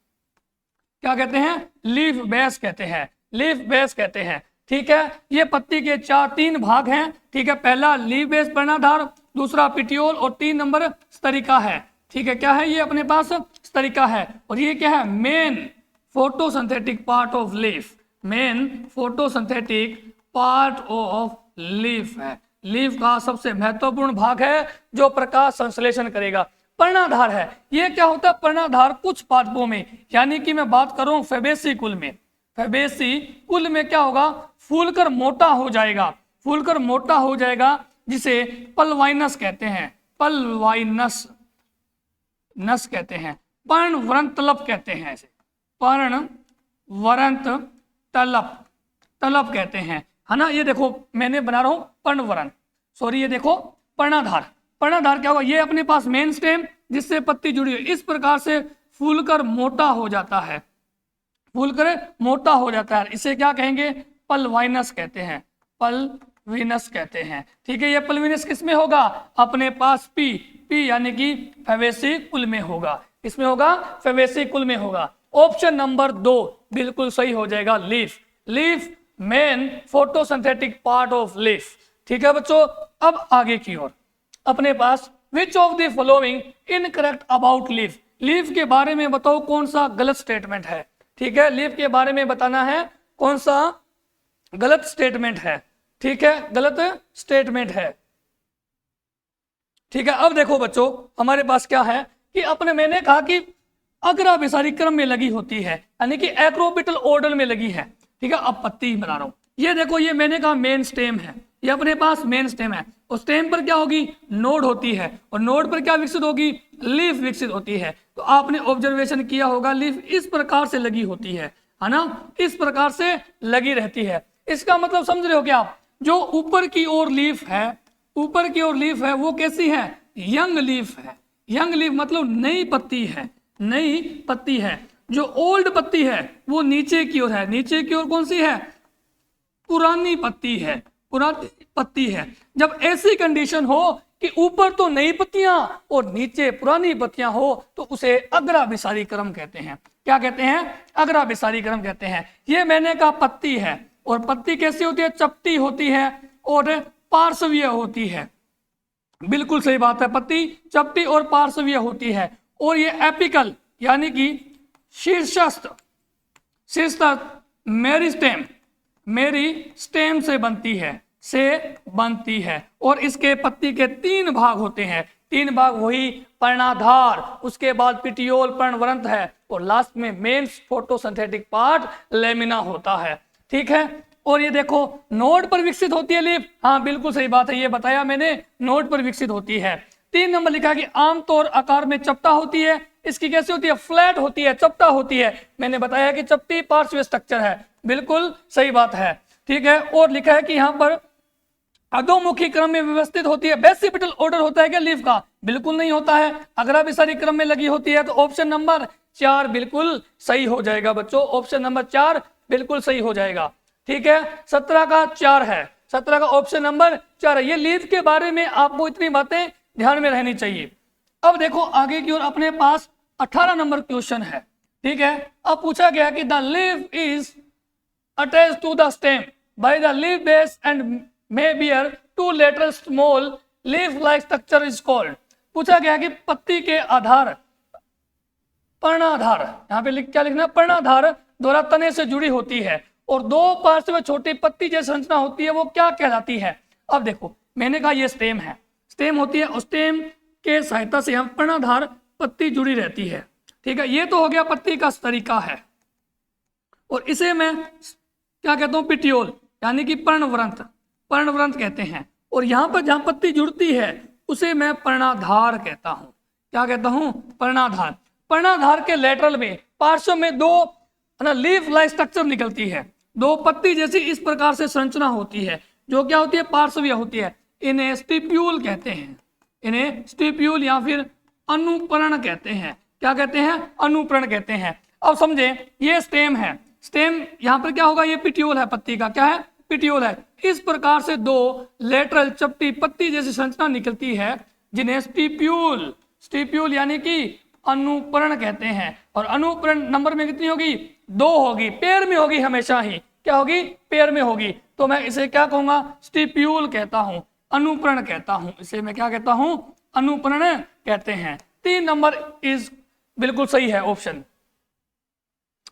क्या कहते हैं? लीफ बेस कहते हैं, लीफ बेस कहते हैं। ठीक है, ये पत्ती के 3 भाग हैं। ठीक है, पहला लीफ बेस पर्णाधार, दूसरा पिटियोल, और 3 नंबर स्तरिका है। ठीक है, क्या है ये? अपने पास स्तरिका है। और ये क्या है? Main photosynthetic part of leaf, main photosynthetic part of leaf है, लीफ का सबसे महत्वपूर्ण भाग है जो प्रकाश संश्लेषण करेगा। पर्णाधार है, ये क्या होता है? पर्णाधार कुछ पादपों में, यानी कि मैं बात करूं फेबेसी कुल में, फेबेसी कुल में क्या होगा? फूलकर मोटा हो जाएगा, फूलकर मोटा हो जाएगा, जिसे पलवाइनस कहते हैं, पलवाइनस नस कहते हैं, पर्णवरंत तलप कहते हैं, इसे पर्णवरंत तलप, तलप कहते हैं, है ना। ये देखो मैंने बना रहा हूं पर्णवरंत, सॉरी, ये देखो पर्णाधार। पर्णाधार क्या होगा? ये अपने पास मेन स्टेम जिससे पत्ती जुड़ी हुई, इस प्रकार से फूलकर मोटा हो जाता है, फूलकर मोटा हो जाता है, इसे क्या कहेंगे? पलवाइनस कहते हैं, पलविनस कहते हैं। ठीक है, ये पलविनस किसमें होगा? अपने पास पी, पी यानी कि फेबेसी कुल में होगा, इसमें होगा, फेबेसी कुल में होगा। ऑप्शन नंबर 2 बिल्कुल सही हो जाएगा, leaf, leaf main photosynthetic part of leaf. ठीक है बच्चों, अब आगे की ओर अपने पास which of the following incorrect about leaf, leaf के बारे में बताओ कौन सा गलत स्टेटमेंट है। ठीक है, लीफ के बारे में बताना है कौन सा गलत स्टेटमेंट है। ठीक है, गलत स्टेटमेंट है। ठीक है, अब देखो बच्चों हमारे पास क्या है कि अपने, मैंने कहा कि अग्राभिसारी क्रम में लगी होती है, यानी कि एक्रोपिटल ऑर्डर में लगी है। ठीक है, अब पत्ती बना रहा हूं, ये देखो, ये मैंने कहा मेन स्टेम है, ये अपने पास मेन स्टेम है, और स्टेम पर क्या होगी? नोड होती है, और नोड पर क्या विकसित होगी? लीफ विकसित होती है। तो आपने ऑब्जर्वेशन किया होगा, लीफ इस प्रकार से लगी होती है ना, इस प्रकार से लगी रहती है। इसका मतलब समझ रहे हो क्या आप? जो ऊपर की ओर लीफ है, ऊपर की ओर लीफ है, वो कैसी है? यंग लीफ है, यंग लीफ मतलब नई पत्ती है, नई पत्ती है। जो ओल्ड पत्ती है वो नीचे की ओर है, नीचे की ओर कौन सी है? पुरानी पत्ती है, पुरानी पत्ती है। जब ऐसी कंडीशन हो कि ऊपर तो नई पत्तियां और नीचे पुरानी पत्तियां हो, तो उसे अग्राभिसारी क्रम कहते हैं। क्या कहते हैं? अग्राभिसारी क्रम कहते हैं। ये मैंने कहा पत्ती है, और पत्ती कैसी होती है? चपटी होती है और पार्श्वीय होती है। बिल्कुल सही बात है, पत्ती चपटी और पार्श्वीय होती है। और ये एपिकल यानी कि शीर्षस्थ, शीर्षस्थ मेरिस्टेम, मेरी स्टेम से बनती है, से बनती है। और इसके पत्ती के 3 भाग होते हैं, तीन भाग वही, पर्णाधार, उसके बाद पिटियोल पर्णवृंत है, और लास्ट में मेन फोटोसिंथेटिक पार्ट लेमिना होता है। ठीक है, और ये देखो नोड पर विकसित होती है लीफ, हाँ बिल्कुल सही बात है, ये बताया मैंने, नोड पर विकसित होती है। 3 नंबर लिखा कि आमतौर आकार में चपटा होती है, इसकी कैसे होती है, फ्लैट होती है, चपटा होती है, मैंने बताया कि चपटी पार्श्व स्ट्रक्चर है, बिल्कुल सही बात है। ठीक है, और लिखा है कि यहाँ पर अधोमुखी क्रम में व्यवस्थित होती है, बेसिपिटल ऑर्डर होता है क्या लीफ का, बिल्कुल नहीं होता है, अग्राभिसारी क्रम में लगी होती है, तो ऑप्शन नंबर 4 बिल्कुल सही हो जाएगा बच्चों, ऑप्शन नंबर 4 बिल्कुल सही हो जाएगा। ठीक है, 17 का 4 है, 17 का ऑप्शन नंबर 4 है। ये लीफ के बारे में आपको इतनी बातें ध्यान में रहनी चाहिए। अब देखो आगे की ओर अपने पास 18 नंबर क्वेश्चन है। ठीक है, अब पूछा गया कि the leaf is attached to the stem by the leaf base and may bear 2 lateral small leaf-like structure is called। पूछा गया कि पत्ती के आधार, पर्णाधार, यहाँ पे क्या लिखना, पर्णाधार द्वारा तने से जुड़ी होती है और 2 पार्श्व में छोटी पत्ती जैसी संरचना होती है, वो क्या कहलाती है। अब देखो मैंने कहा ये स्टेम है, स्टेम होती है, उस स्टेम के सहायता से हम पर्णाधार पत्ती जुड़ी रहती है। ठीक है, ये तो हो गया पत्ती का तरीका है, और इसे मैं क्या कहता हूँ, पिटियोल यानी कि पर्णवृंत, पर्णवृंत कहते हैं, और यहाँ पर जहाँ पत्ती जुड़ती है उसे मैं पर्णाधार कहता हूँ। क्या कहता हूँ, पर्णाधार। पर्णाधार के लेटरल में पार्श्व में 2 लीफ लाइक स्ट्रक्चर निकलती है, 2 पत्ती जैसी इस प्रकार से संरचना होती है, जो क्या होती है, पार्श्वीय होती है, इन्हें स्टिप्यूल कहते हैं, इन्हें स्टिप्यूल या फिर अनुपरण कहते हैं। क्या कहते हैं, अनुपरण कहते हैं। अब समझे, ये स्टेम है, स्टेम यहाँ पर क्या होगा, ये पिटियोल है, पत्ती का क्या है, पिटियोल है। इस प्रकार से 2 लेटरल चपटी पत्ती जैसी संरचना निकलती है, जिन्हें स्टिप्यूल, स्टिप्यूल यानी कि अनुपरण कहते हैं। और अनुपरण नंबर में कितनी होगी, 2 होगी, पेयर में होगी हमेशा ही, क्या होगी, पेयर में होगी, तो मैं इसे क्या कहूंगा, स्टिप्यूल कहता हूं, अनुपरण कहता हूं, इसे मैं क्या कहता हूं, अनुपरण कहते हैं। 3 नंबर इज बिल्कुल सही है ऑप्शन।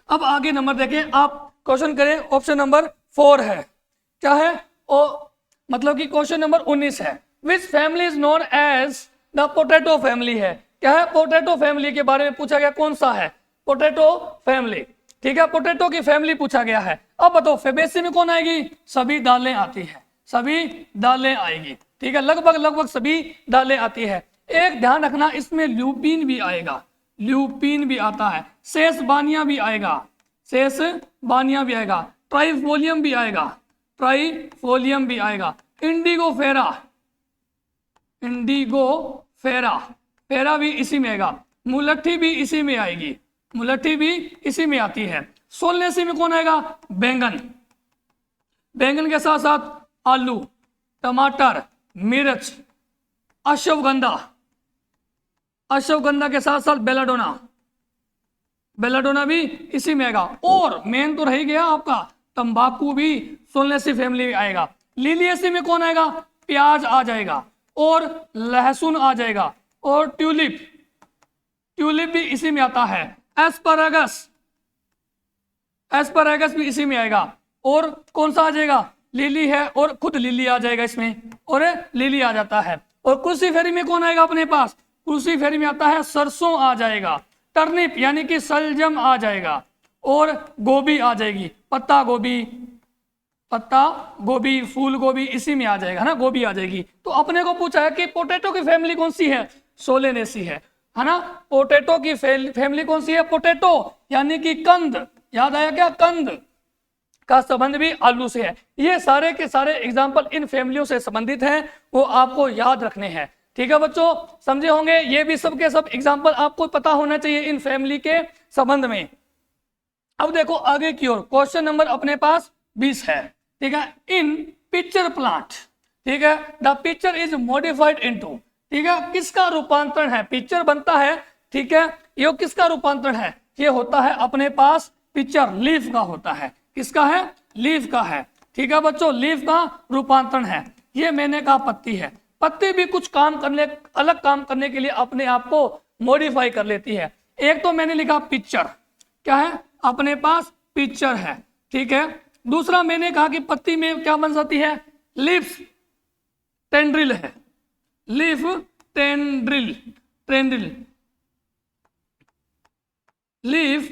अब आगे नंबर देखें, आप क्वेश्चन करें, ऑप्शन नंबर 4 है, क्या है, मतलब कि क्वेश्चन नंबर 19 है। Which family is known as the potato family है, क्या है, पोटैटो फैमिली के बारे में पूछा गया, कौन सा है, पोटैटो फैमिली। ठीक है, पोटैटो की फैमिली पूछा गया है। अब बताओ फेबेसी में कौन आएगी, सभी दालें आती है, सभी दालें आएगी। ठीक है, लगभग सभी दालें आती है। एक ध्यान रखना, इसमें ल्यूपिन भी आएगा, ल्यूपिन भी आता है, सेसबानिया भी आएगा, सेसबानिया भी आएगा, ट्राइफोलियम भी आएगा, ट्राइफोलियम भी आएगा, इंडिगोफेरा, इंडिगोफेरा, फेरा भी इसी में आएगा, मुलट्ठी भी इसी में आएगी, मुलट्ठी भी इसी में आती है। सोलनेसी में कौन आएगा, बैंगन, बैंगन के साथ साथ आलू, टमाटर, मिर्च, अश्वगंधा, अश्वगंधा के साथ साथ बेलाडोना, बेलाडोना भी इसी में आएगा। और मेन तो रह गया आपका तंबाकू भी सोलनेसी फैमिली में आएगा। लिलिएसी में कौन आएगा, प्याज आ जाएगा और लहसुन आ जाएगा, और ट्यूलिप, ट्यूलिप भी इसी में आता है। एस्परागस, एस्परागस भी इसी में आएगा। और कौन सा आ जाएगा, लिली है, और खुद लिली आ जाएगा इसमें, और लिली आ जाता है। और क्रूसीफेरी में कौन आएगा अपने पास, क्रूसीफेरी में आता है सरसों आ जाएगा, टर्निप यानी कि सलजम आ जाएगा, और गोभी आ जाएगी, पत्ता गोभी, पत्ता गोभी, फूल गोभी इसी में आ जाएगा ना, गोभी आ जाएगी। तो अपने को पूछा है कि पोटैटो की फैमिली कौन सी है, सोलेनेसी है ना। पोटैटो की फैमिली कौन सी है, पोटैटो यानी कि कंद, याद आया क्या, कंद का संबंध भी आलू से है। ये सारे के सारे एग्जाम्पल इन फैमिलियों से संबंधित हैं, वो आपको याद रखने हैं। ठीक है बच्चों, समझे होंगे, ये भी सब के सब एग्जाम्पल आपको पता होना चाहिए इन फैमिली के संबंध में। अब देखो आगे की ओर, क्वेश्चन नंबर अपने पास 20 है। ठीक है, इन पिक्चर प्लांट, ठीक है, the picture is modified into, ठीक है, किसका रूपांतरण है, पिक्चर बनता है, ठीक है, ये किसका रूपांतरण है, ये होता है अपने पास पिक्चर लीफ का होता है, किसका है, लीफ का है। ठीक है बच्चों, लीफ का रूपांतरण है। ये मैंने कहा पत्ती है, पत्ती भी कुछ काम करने, अलग काम करने के लिए अपने आप को मॉडिफाई कर लेती है। एक तो मैंने लिखा पिक्चर, क्या है अपने पास, पिक्चर है। ठीक है, दूसरा मैंने कहा कि पत्ती में क्या बन जाती है, लीफ टेंड्रिल है, लीफ टेंड्रिल, टेंड्रिल। लीफ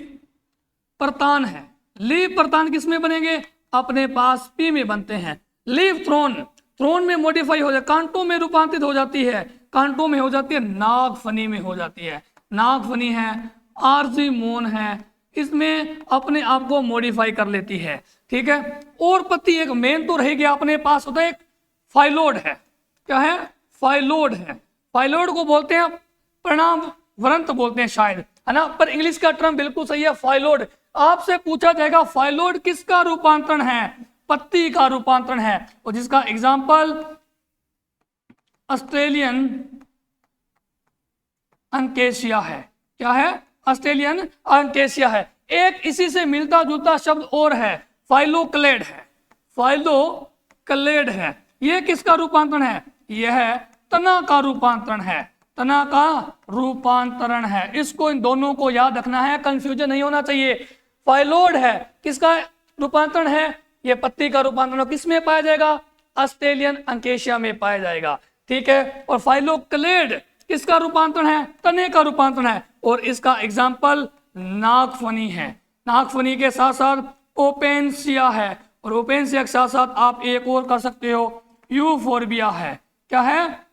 प्रतान है। लीफ प्रतान किसमें बनेंगे? अपने पास पी में बनते हैं। लीफ थ्रोन, थ्रोन में मॉडिफाई हो जाए, कांटों में रूपांतरित हो जाती है, कांटों में हो जाती है, नागफनी में हो जाती है। नागफनी है, आरजी मोन है, इसमें अपने आप को मॉडिफाई कर लेती है। ठीक है, और पत्ती एक मेन तो रहेगी अपने पास, होता है एक फाइलोड है। क्या है? फाइलोड है। फाइलोड को बोलते हैं परिणाम वरंत बोलते हैं शायद, है ना, पर इंग्लिश का टर्म बिल्कुल सही है फाइलोड। आपसे पूछा जाएगा फाइलोड किसका रूपांतरण है? पत्ती का रूपांतरण है, और जिसका एग्जाम्पल ऑस्ट्रेलियन अंकेशिया है। क्या है? ऑस्ट्रेलियन अंकेशिया है। एक इसी से मिलता जुलता शब्द और है, फाइलोक्लेड है। फाइलोक्लेड है, यह किसका रूपांतरण है? यह तना का रूपांतरण है, तना का रूपांतरण है। इसको, इन दोनों को याद रखना है, कंफ्यूजन नहीं होना चाहिए। फाइलोड है, किसका रूपांतरण है? यह पत्ती का रूपांतरण किस में पाया जाएगा? ऑस्ट्रेलियन अंकेशिया में पाया जाएगा। ठीक है, और फाइलोक्लेड किसका रूपांतरण है? तने का रूपांतरण है, और इसका एग्जाम्पल नागफनी है। नागफनी के साथ साथ ओपेंसिया है, और ओपेंसिया के साथ साथ आप एक और कर सकते हो, यूफोर्बिया है। क्या है?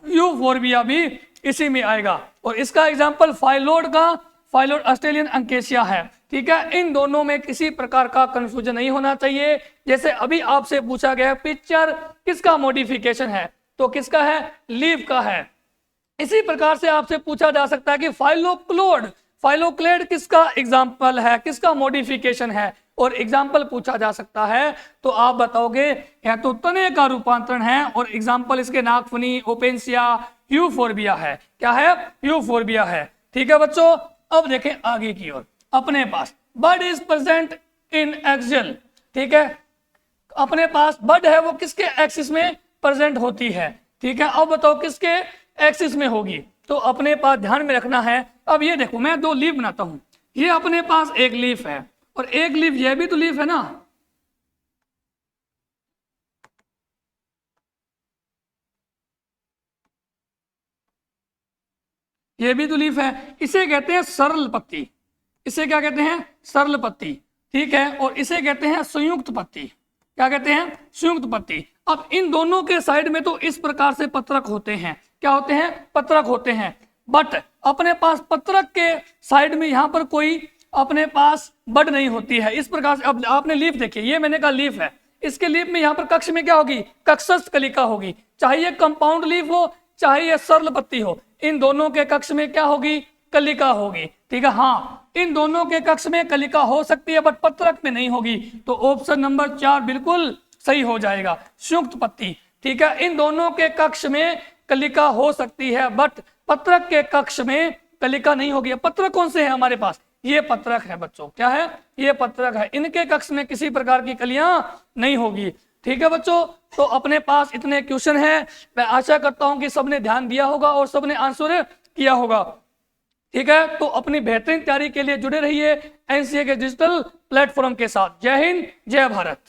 यूफोर्बिया भी इसी में आएगा, और इसका एग्जाम्पल फाइलोड का, फाइलोड ऑस्ट्रेलियन अंकेशिया है। ठीक है, इन दोनों में किसी प्रकार का कंफ्यूजन नहीं होना चाहिए। जैसे अभी आपसे पूछा गया पिक्चर किसका मॉडिफिकेशन है, तो किसका है? लीफ का है। इसी प्रकार से आपसे पूछा जा सकता है कि फाइलोक्लोड, फाइलोक्लेड किसका एग्जाम्पल है, किसका मॉडिफिकेशन है, और एग्जाम्पल पूछा जा सकता है, तो आप बताओगे या तो तने का रूपांतरण है, और एग्जाम्पल इसके नागफनी, ओपेंसिया, यूफोर्बिया है। क्या है? यूफोर्बिया है। ठीक है बच्चों, अब देखें आगे की ओर। अपने पास बड इज प्रेजेंट इन एक्सियल। ठीक है, अपने पास बड है वो किसके एक्सिस में प्रेजेंट होती है? ठीक है, अब बताओ किसके एक्सिस में होगी? तो अपने पास ध्यान में रखना है। अब ये देखो, मैं दो लीफ बनाता हूं, ये अपने पास एक लीफ है, और एक लीफ, ये भी तो लीफ है ना, ये भी तो लीफ है। इसे कहते हैं सरल पत्ती, इसे क्या कहते हैं? सरल पत्ती। ठीक है, और इसे कहते हैं संयुक्त पत्ती। क्या कहते हैं? संयुक्त पत्ती। अब इन दोनों के साइड में तो इस प्रकार से पत्रक होते हैं। क्या होते हैं? पत्रक होते हैं। बट अपने पास पत्रक के साइड में यहां पर कोई अपने पास बड नहीं होती है। इस प्रकार से अब आपने लीफ देखी, ये मैंने कहा लीफ है, इसके लीफ में यहाँ पर कक्ष में क्या होगी? कक्षस्थ कलिका होगी। चाहे ये कंपाउंड लीफ हो, चाहे ये सरल पत्ती हो, इन दोनों के कक्ष में क्या होगी? कलिका होगी। ठीक है, हाँ, इन दोनों के कक्ष में कलिका हो सकती है, बट पत्रक में नहीं होगी। तो ऑप्शन नंबर 4 बिल्कुल सही हो जाएगा, संयुक्त पत्ती। ठीक है, इन दोनों के कक्ष में कलिका हो सकती है, बट पत्रक के कक्ष में कलिका नहीं होगी। पत्रक कौन से है हमारे पास? ये पत्रक है बच्चों। क्या है? ये पत्रक है। इनके कक्ष में किसी प्रकार की कलियां नहीं होगी। ठीक है बच्चों, तो अपने पास इतने क्वेश्चन हैं। मैं आशा करता हूं कि सबने ध्यान दिया होगा और सबने आंसर किया होगा। ठीक है, तो अपनी बेहतरीन तैयारी के लिए जुड़े रहिए एनसीए के डिजिटल प्लेटफॉर्म के साथ। जय हिंद, जय भारत।